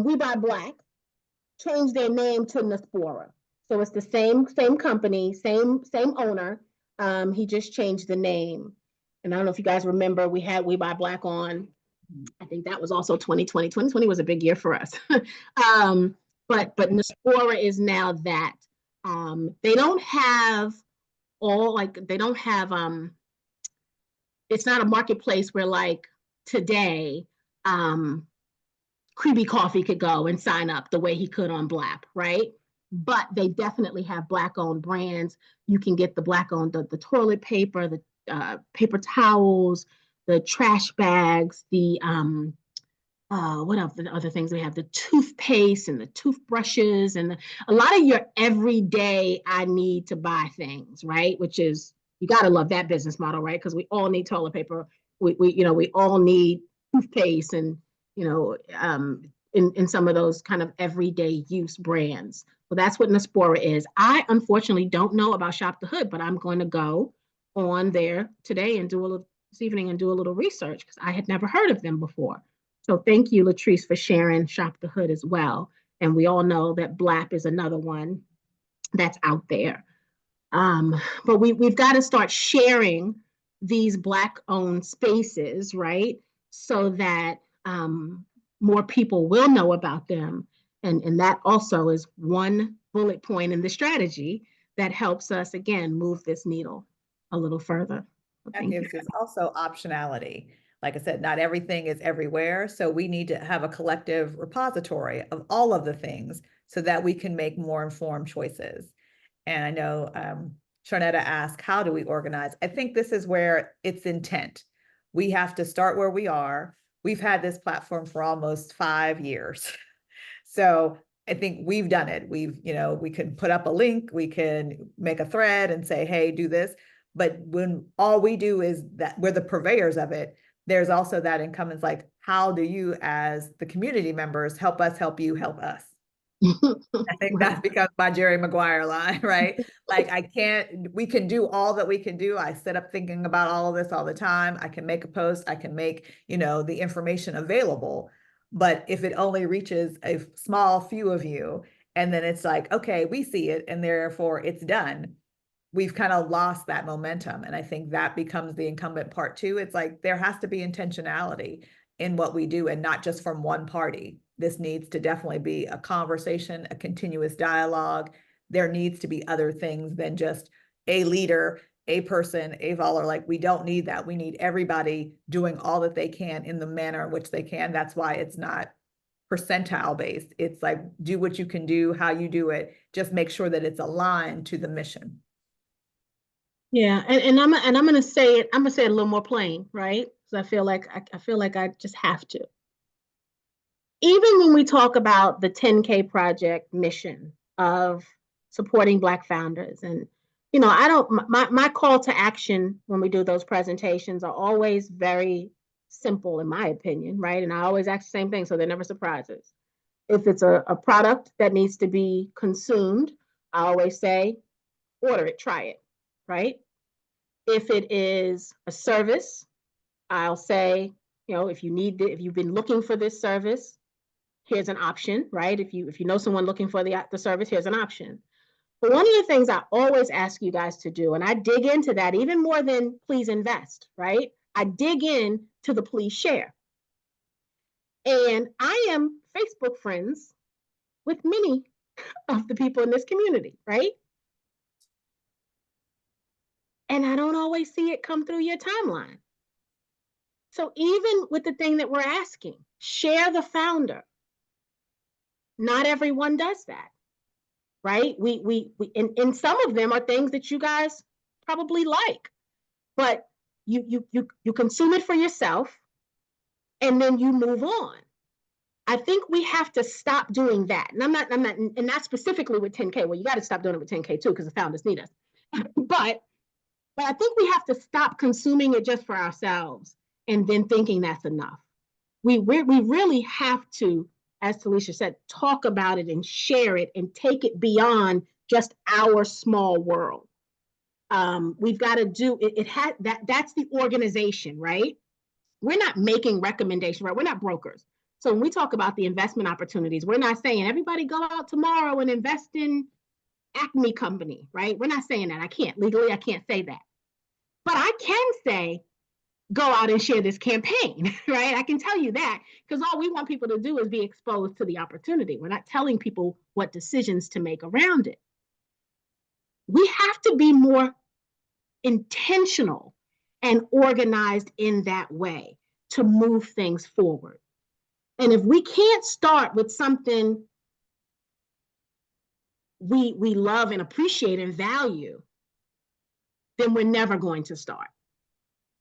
We Buy Black changed their name to Nespora. So it's the same company, same owner. He just changed the name. And I don't know if you guys remember, we had We Buy Black on. I think that was also 2020. 2020 was a big year for us. But Nespora is now that. They don't have it's not a marketplace where, like, today, Creepy Coffee could go and sign up the way he could on BLAP, right? But they definitely have Black-owned brands. You can get the Black-owned, the toilet paper, the paper towels, the trash bags, the what else? The other things we have, the toothpaste and the toothbrushes, and a lot of your everyday I need to buy things, right? Which is, you got to love that business model, right? Because we all need toilet paper. We all need toothpaste, and in some of those kind of everyday use brands. So that's what Nespora is. I unfortunately don't know about Shop the Hood, but I'm going to go on there today and this evening and do a little research, because I had never heard of them before. So thank you, Latrice, for sharing Shop the Hood as well. And we all know that BLAP is another one that's out there. But we've got to start sharing these Black-owned spaces, right? So that more people will know about them. And that also is one bullet point in the strategy that helps us, again, move this needle a little further. That gives us also optionality. Like I said, not everything is everywhere. So we need to have a collective repository of all of the things so that we can make more informed choices. And I know Sharnetta asked, how do we organize? I think this is where it's intent. We have to start where we are. We've had this platform for almost 5 years. So I think we've done it. We can put up a link, we can make a thread and say, hey, do this. But when all we do is that we're the purveyors of it, there's also that incumbents, like, how do you as the community members help us help you help us? I think that's because my Jerry Maguire line, right? Like, we can do all that we can do. I sit up thinking about all of this all the time. I can make a post, I can make, the information available. But if it only reaches a small few of you, and then it's like, okay, we see it and therefore it's done, we've kind of lost that momentum. And I think that becomes the incumbent part too. It's like, there has to be intentionality in what we do, and not just from one party. This needs to definitely be a conversation, a continuous dialogue. There needs to be other things than just a leader, a person, a volunteer. Like, we don't need that. We need everybody doing all that they can in the manner in which they can. That's why it's not percentile based. It's like, do what you can do, how you do it. Just make sure that it's aligned to the mission. Yeah, and I'm gonna say it. I'm gonna say it a little more plain, right? Because I feel like I just have to. Even when we talk about the 10K project mission of supporting Black founders, and my call to action when we do those presentations are always very simple, in my opinion, right? And I always ask the same thing, so they're never surprises. If it's a product that needs to be consumed, I always say, order it, try it, right? If it is a service, I'll say, if you've been looking for this service, here's an option, right? If you know someone looking for the service, here's an option. But one of the things I always ask you guys to do, and I dig into that even more than please invest, right? I dig in to the please share. And I am Facebook friends with many of the people in this community, right? And I don't always see it come through your timeline. So even with the thing that we're asking, share the founder. Not everyone does that, right? And some of them are things that you guys probably like, but you consume it for yourself and then you move on. I think we have to stop doing that. And I'm not, and not specifically with 10K. Well, you got to stop doing it with 10K too, because the founders need us. But I think we have to stop consuming it just for ourselves and then thinking that's enough. We really have to, as Talisha said, talk about it and share it and take it beyond just our small world. We've got to do it. That's the organization, right? We're not making recommendations, right? We're not brokers. So when we talk about the investment opportunities, we're not saying everybody go out tomorrow and invest in Acme Company, right? We're not saying that. Legally, I can't say that. But I can say, go out and share this campaign, right? I can tell you that, because all we want people to do is be exposed to the opportunity. We're not telling people what decisions to make around it. We have to be more intentional and organized in that way to move things forward. And if we can't start with something we love and appreciate and value, then we're never going to start.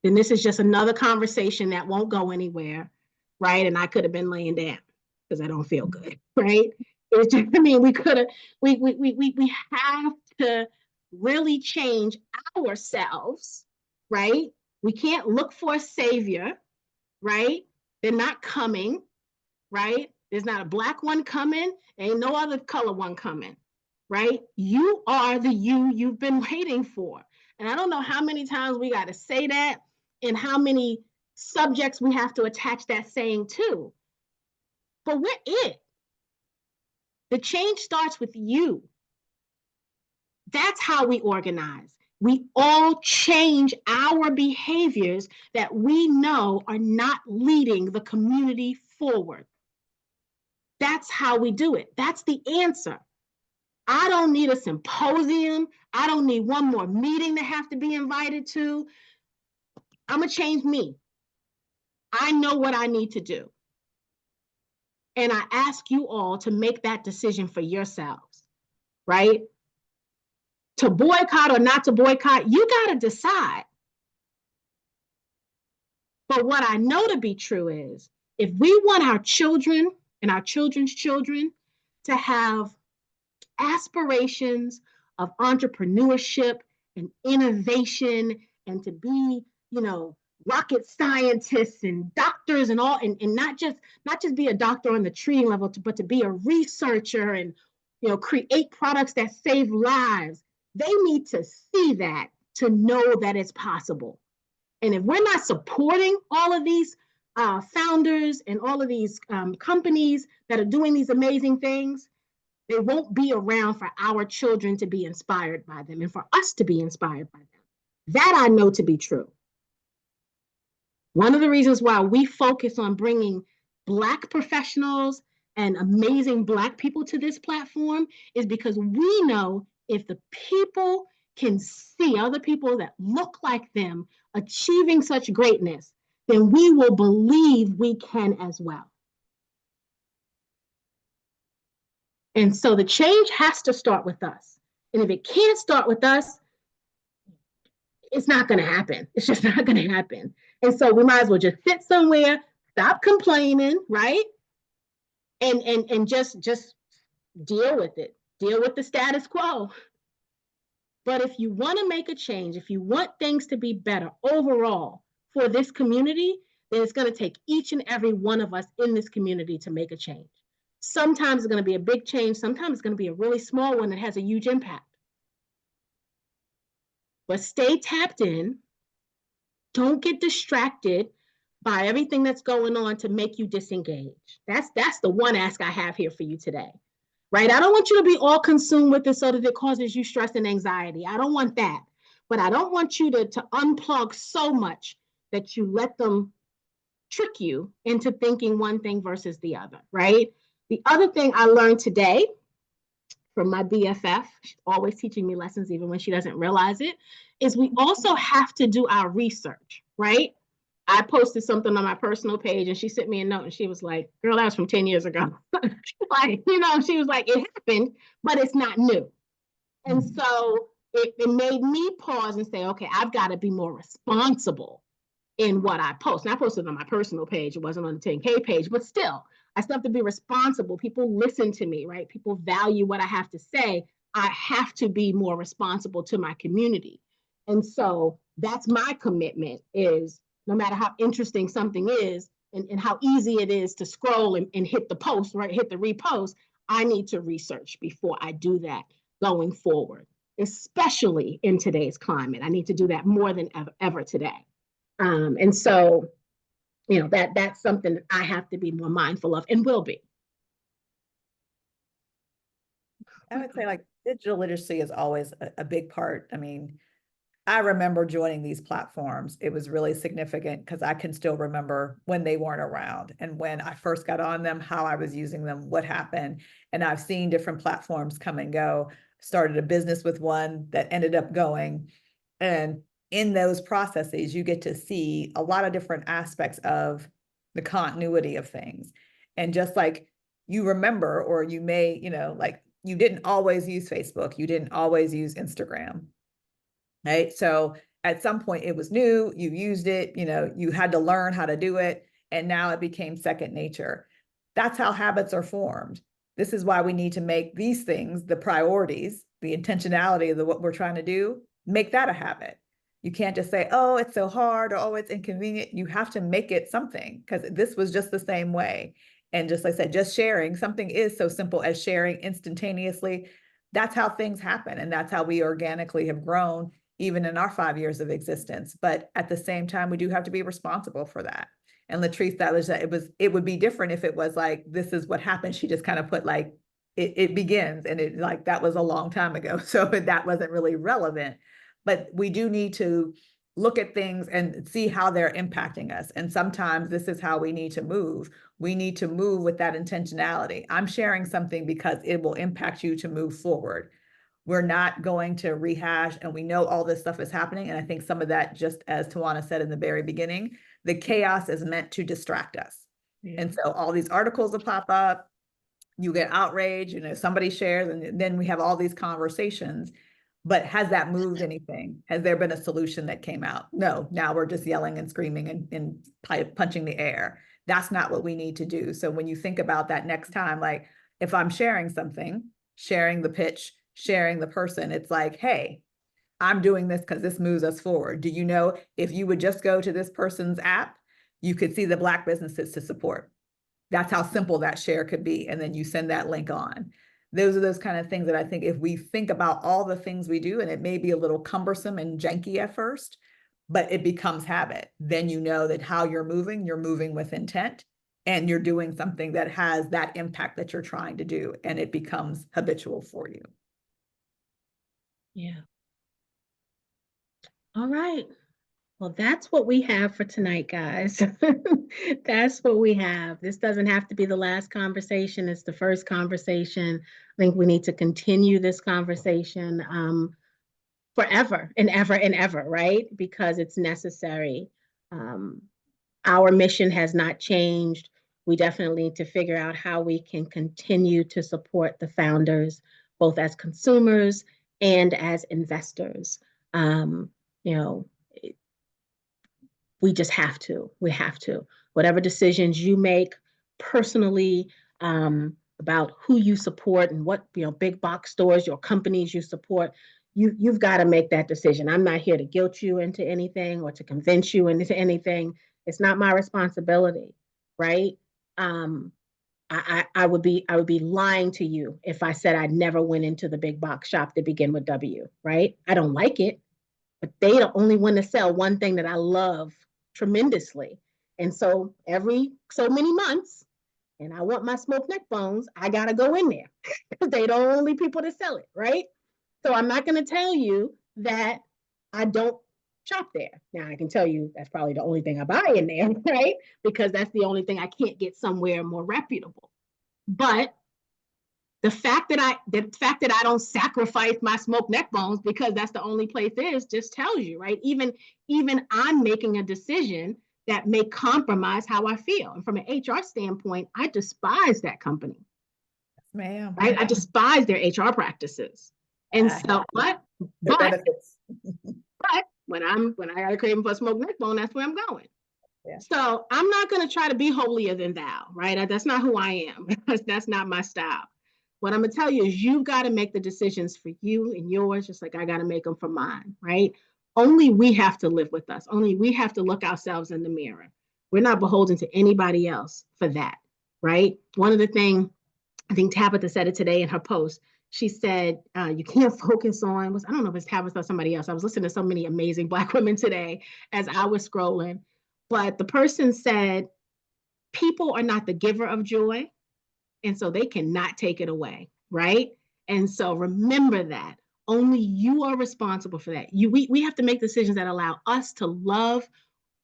Then this is just another conversation that won't go anywhere, right? And I could have been laying down because I don't feel good, right? It's just, we have to really change ourselves, right? We can't look for a savior, right? They're not coming, right? There's not a black one coming, ain't no other color one coming, right? You are the you've been waiting for. And I don't know how many times we got to say that and how many subjects we have to attach that saying to. But we're it. The change starts with you. That's how we organize. We all change our behaviors that we know are not leading the community forward. That's how we do it. That's the answer. I don't need a symposium. I don't need one more meeting to have to be invited to. I'm going to change me. I know what I need to do. And I ask you all to make that decision for yourselves, right? To boycott or not to boycott, you got to decide. But what I know to be true is, if we want our children and our children's children to have aspirations of entrepreneurship and innovation and to be, rocket scientists and doctors and all, and not just be a doctor on the treating level, but to be a researcher and, create products that save lives. They need to see that to know that it's possible. And if we're not supporting all of these founders and all of these companies that are doing these amazing things, they won't be around for our children to be inspired by them and for us to be inspired by them. That I know to be true. One of the reasons why we focus on bringing Black professionals and amazing Black people to this platform is because we know if the people can see other people that look like them achieving such greatness, then we will believe we can as well. And so the change has to start with us. And if it can't start with us, it's not going to happen. It's just not going to happen. And so we might as well just sit somewhere, stop complaining, right? And just deal with it. Deal with the status quo. But if you want to make a change, if you want things to be better overall for this community, then it's going to take each and every one of us in this community to make a change. Sometimes it's going to be a big change. Sometimes it's going to be a really small one that has a huge impact. But stay tapped in. Don't get distracted by everything that's going on to make you disengage. That's the one ask I have here for you today, right? I don't want you to be all consumed with it so that it causes you stress and anxiety. I don't want that. But I don't want you to unplug so much that you let them trick you into thinking one thing versus the other, right? The other thing I learned today from my BFF, she's always teaching me lessons even when she doesn't realize it, is we also have to do our research, right? I posted something on my personal page and she sent me a note and she was like, girl, that was from 10 years ago. Like, she was like, it happened, but it's not new. And so it made me pause and say, okay, I've got to be more responsible in what I post. And I posted on my personal page. It wasn't on the 10K page, but still, I still have to be responsible. People listen to me, right? People value what I have to say. I have to be more responsible to my community. And so that's my commitment, is no matter how interesting something is and how easy it is to scroll and hit the post, right? Hit the repost, I need to research before I do that going forward, especially in today's climate. I need to do that more than ever today. And so, that's something that I have to be more mindful of and will be. I would say like digital literacy is always a big part. I mean, I remember joining these platforms. It was really significant because I can still remember when they weren't around and when I first got on them, how I was using them, what happened. And I've seen different platforms come and go. Started a business with one that ended up going. And in those processes, you get to see a lot of different aspects of the continuity of things. And just like you remember, or you may, like you didn't always use Facebook, you didn't always use Instagram, right? So at some point it was new, you used it, you had to learn how to do it, and now it became second nature. That's how habits are formed. This is why we need to make these things the priorities, the intentionality of what we're trying to do, make that a habit. You can't just say, oh, it's so hard, or oh, it's inconvenient. You have to make it something, because this was just the same way. And just like I said, just sharing something is so simple as sharing instantaneously. That's how things happen. And that's how we organically have grown, even in our 5 years of existence. But at the same time, we do have to be responsible for that. And Latrice, it would be different if it was like, this is what happened. She just kind of put like, it begins, and it like, that was a long time ago. So that wasn't really relevant. But we do need to look at things and see how they're impacting us. And sometimes this is how we need to move. We need to move with that intentionality. I'm sharing something because it will impact you to move forward. We're not going to rehash, and we know all this stuff is happening. And I think some of that, just as Tawana said in the very beginning, the chaos is meant to distract us. Yeah. And so all these articles will pop up, you get outraged, somebody shares, and then we have all these conversations. But has that moved anything? Has there been a solution that came out? No, now we're just yelling and screaming and punching the air. That's not what we need to do. So when you think about that next time, like if I'm sharing something, sharing the pitch, sharing the person, it's like, hey, I'm doing this because this moves us forward. Do you know, if you would just go to this person's app, you could see the Black businesses to support. That's how simple that share could be. And then you send that link on. Those are those kind of things that I think if we think about all the things we do, and it may be a little cumbersome and janky at first, but it becomes habit. Then you know that how you're moving with intent, and you're doing something that has that impact that you're trying to do, and it becomes habitual for you. Yeah. All right. Well, that's what we have for tonight, guys. That's what we have. This doesn't have to be the last conversation. It's the first conversation. I think we need to continue this conversation forever and ever and ever, right? Because it's necessary. Our mission has not changed. We definitely need to figure out how we can continue to support the founders, both as consumers and as investors. We just have to. We have to. Whatever decisions you make personally about who you support and what big box stores, your companies you support, you've got to make that decision. I'm not here to guilt you into anything or to convince you into anything. It's not my responsibility, right? I would be lying to you if I said I never went into the big box shop to begin with W, right? I don't like it, but they don't only want to sell one thing that I love tremendously. And so every so many months, and I want my smoked neck bones, I gotta go in there because they the only people to sell it, right? So I'm not gonna tell you that I don't shop there. Now I can tell you that's probably the only thing I buy in there, right? Because that's the only thing I can't get somewhere more reputable. But the fact that I don't sacrifice my smoked neck bones because that's the only place there is just tells you, right? Even I'm making a decision that may compromise how I feel. And from an HR standpoint, I despise that company, Ma'am. right? I despise their HR practices. And so, The but benefits. when I got a craving for a smoked neck bone, that's where I'm going. Yeah. So I'm not going to try to be holier than thou, right? That's not who I am. That's not my style. What I'm going to tell you is you've got to make the decisions for you and yours, just like I got to make them for mine, right? Only we have to live with us. Only we have to look ourselves in the mirror. We're not beholden to anybody else for that, right? One of the things, I think Tabitha said it today in her post. She said, you can't focus on, I don't know if it's Tabitha or somebody else. I was listening to so many amazing Black women today as I was scrolling. But the person said, people are not the giver of joy, and so they cannot take it away, right? And so remember that. Only you are responsible for that. We have to make decisions that allow us to love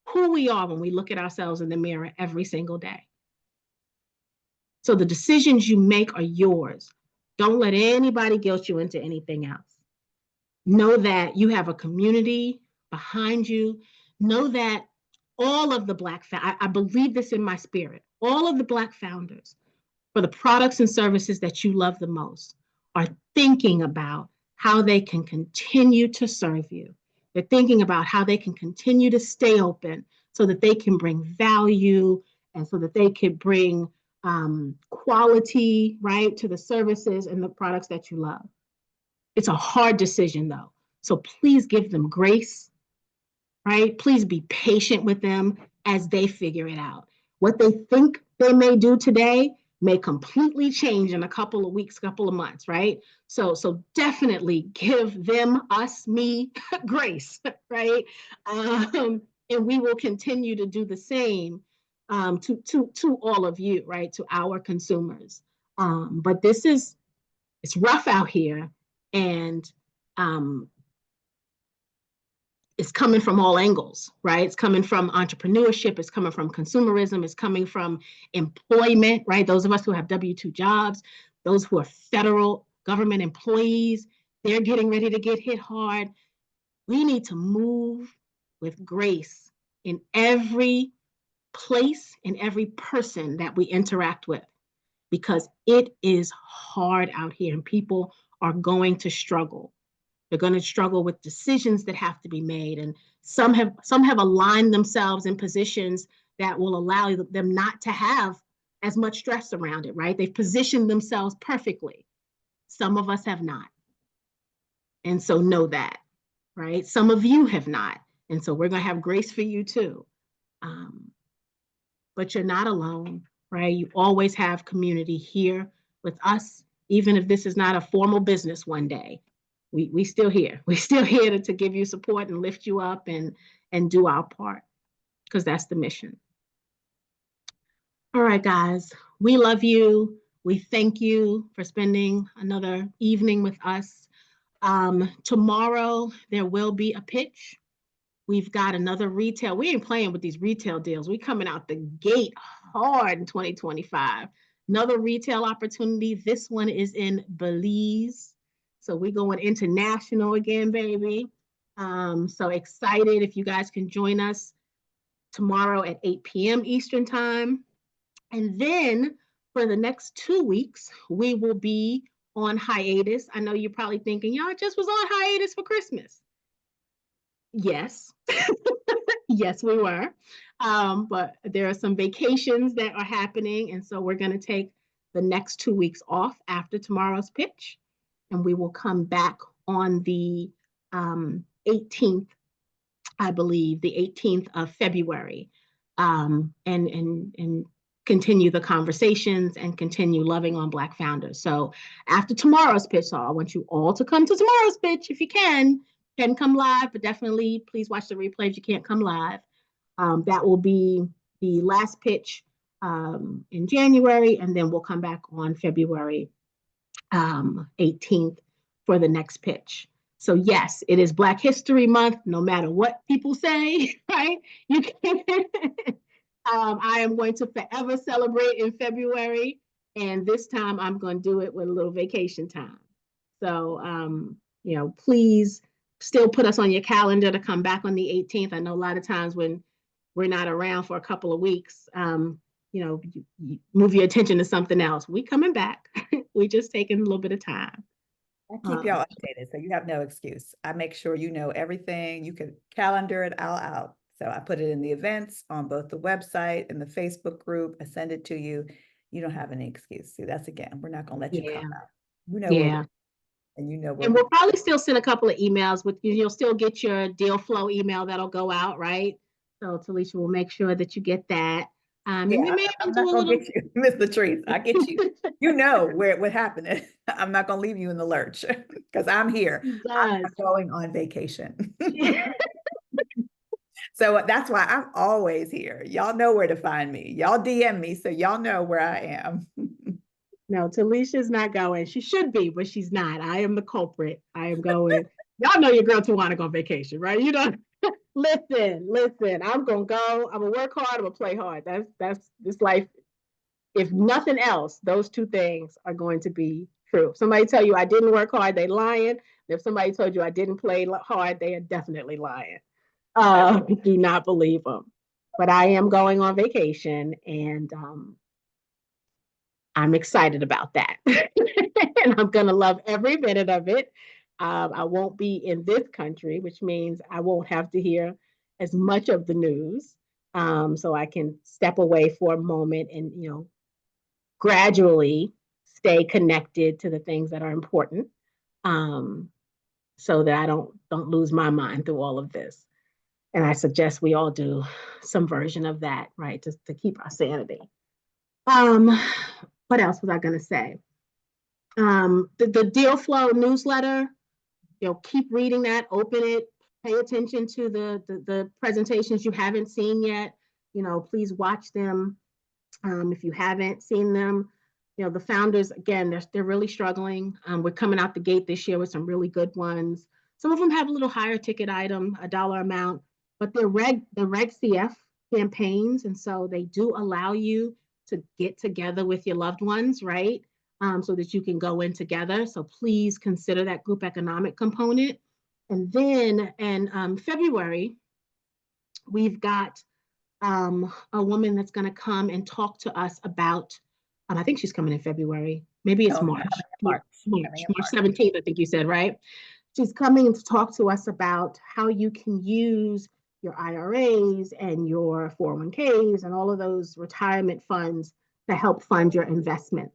who we are when we look at ourselves in the mirror every single day. So the decisions you make are yours. Don't let anybody guilt you into anything else. Know that you have a community behind you. Know that all of the Black, I believe this in my spirit, all of the Black founders for the products and services that you love the most are thinking about how they can continue to serve you. They're thinking about how they can continue to stay open so that they can bring value and so that they can bring quality, right, to the services and the products that you love. It's a hard decision though. So please give them grace, right? Please be patient with them as they figure it out. What they think they may do today may completely change in a couple of weeks, couple of months, right? So definitely give them, us, me, grace, right? And we will continue to do the same to all of you, right? To our consumers. But it's rough out here, and it's coming from all angles, right? It's coming from entrepreneurship, it's coming from consumerism, it's coming from employment, right? Those of us who have W-2 jobs, those who are federal government employees, they're getting ready to get hit hard. We need to move with grace in every place, in every person that we interact with, because it is hard out here and people are going to struggle. They're going to struggle with decisions that have to be made. And some have aligned themselves in positions that will allow them not to have as much stress around it, right? They've positioned themselves perfectly. Some of us have not. And so know that, right? Some of you have not. And so we're going to have grace for you too. But you're not alone, right? You always have community here with us, even if this is not a formal business one day. We still here. We're still here to give you support and lift you up and do our part, because that's the mission. All right, guys, we love you. We thank you for spending another evening with us. Tomorrow, there will be a pitch. We've got another retail. We ain't playing with these retail deals. We coming out the gate hard in 2025. Another retail opportunity. This one is in Belize. So we're going international again, baby. So excited if you guys can join us tomorrow at 8 p.m. Eastern time. And then for the next 2 weeks, we will be on hiatus. I know you're probably thinking, y'all just was on hiatus for Christmas. Yes, yes, we were. But there are some vacations that are happening. And so we're going to take the next 2 weeks off after tomorrow's pitch. And we will come back on the 18th, I believe, the 18th of February, and continue the conversations and continue loving on Black founders. So after tomorrow's pitch, so I want you all to come to tomorrow's pitch if you can come live, but definitely please watch the replay if you can't come live. That will be the last pitch in January, and then we'll come back on February 18th for the next pitch. So yes, it is Black History Month, no matter what people say, right? You can. I am going to forever celebrate in February, and this time I'm going to do it with a little vacation time. So, please still put us on your calendar to come back on the 18th. I know a lot of times when we're not around for a couple of weeks, you move your attention to something else. We coming back. We just taking a little bit of time. I keep y'all updated, so you have no excuse. I make sure you know everything. You can calendar it all out. So I put it in the events on both the website and the Facebook group. I send it to you. You don't have any excuse. See, that's again, we're not going to let you come out. You know where, and you know where. And we'll probably still send a couple of emails with you. You'll still get your deal flow email that'll go out, right? So Talisha will make sure that you get that. And we may I'm not going to get you, Miss Latrice. I get you. You know what happened. I'm not going to leave you in the lurch because I'm here. I'm not going on vacation. So that's why I'm always here. Y'all know where to find me. Y'all DM me, so y'all know where I am. No, Talisha's not going. She should be, but she's not. I am the culprit. I am going. Y'all know your girl Tawana go on vacation, right? You don't. Listen. I'm gonna go. I'm gonna work hard. I'm gonna play hard. That's this life. If nothing else, those two things are going to be true. If somebody tell you I didn't work hard, they lying. If somebody told you I didn't play hard, they are definitely lying. Do not believe them. But I am going on vacation, and I'm excited about that. And I'm gonna love every minute of it. I won't be in this country, which means I won't have to hear as much of the news. So I can step away for a moment and, gradually stay connected to the things that are important, so that I don't lose my mind through all of this. And I suggest we all do some version of that, right, just to keep our sanity. What else was I going to say? The Deal Flow newsletter, keep reading that, open it, pay attention to the presentations you haven't seen yet. Please watch them. If you haven't seen them, the founders, again, they're really struggling. We're coming out the gate this year with some really good ones. Some of them have a little higher ticket item, a dollar amount, but they're Reg CF campaigns. And so they do allow you to get together with your loved ones, right? So that you can go in together. So please consider that group economic component. And then in February, we've got a woman that's going to come and talk to us about, I think she's coming in February. Maybe it's March 17th, I think you said, right? She's coming to talk to us about how you can use your IRAs and your 401ks and all of those retirement funds to help fund your investment.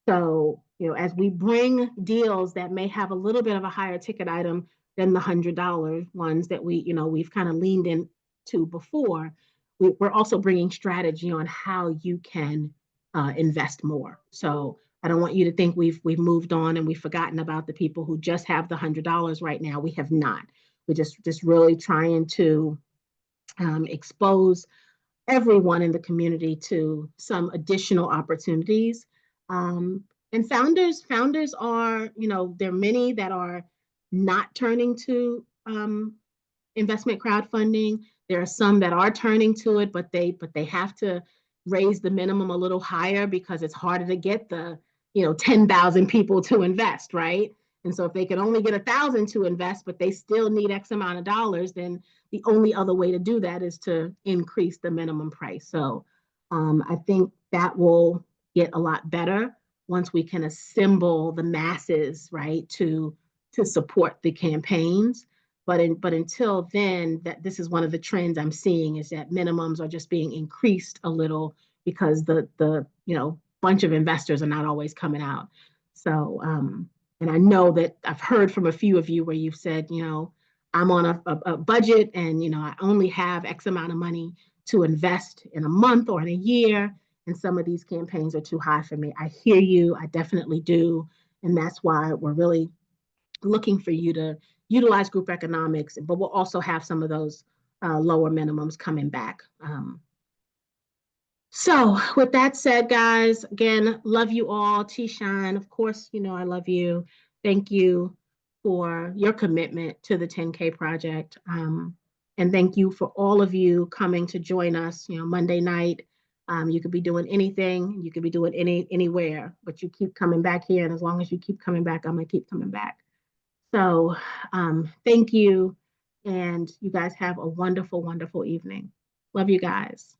So, as we bring deals that may have a little bit of a higher ticket item than the $100 ones that we've kind of leaned into before, we're also bringing strategy on how you can invest more. So I don't want you to think we've moved on and we've forgotten about the people who just have the $100 right now. We have not. We're just really trying to expose everyone in the community to some additional opportunities. And founders are, there are many that are not turning to investment crowdfunding. There are some that are turning to it, but they have to raise the minimum a little higher because it's harder to get the 10,000 people to invest, right? And so if they can only get 1,000 to invest, but they still need X amount of dollars, then the only other way to do that is to increase the minimum price. So I think that will get a lot better once we can assemble the masses, right, to support the campaigns. But until then, this is one of the trends I'm seeing, is that minimums are just being increased a little because the bunch of investors are not always coming out. So and I know that I've heard from a few of you where you've said, I'm on a budget and I only have X amount of money to invest in a month or in a year. and some of these campaigns are too high for me. I hear you, I definitely do. And that's why we're really looking for you to utilize group economics, but we'll also have some of those lower minimums coming back. So with that said, guys, again, love you all. T-Shine, of course, you know I love you. Thank you for your commitment to the 10K project. And thank you for all of you coming to join us, you know, Monday night. You could be doing anything, you could be doing anywhere, but you keep coming back here. And as long as you keep coming back, I'm gonna keep coming back. So thank you. And you guys have a wonderful, wonderful evening. Love you guys.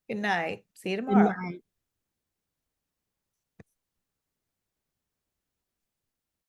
Good night. See you Good tomorrow. night.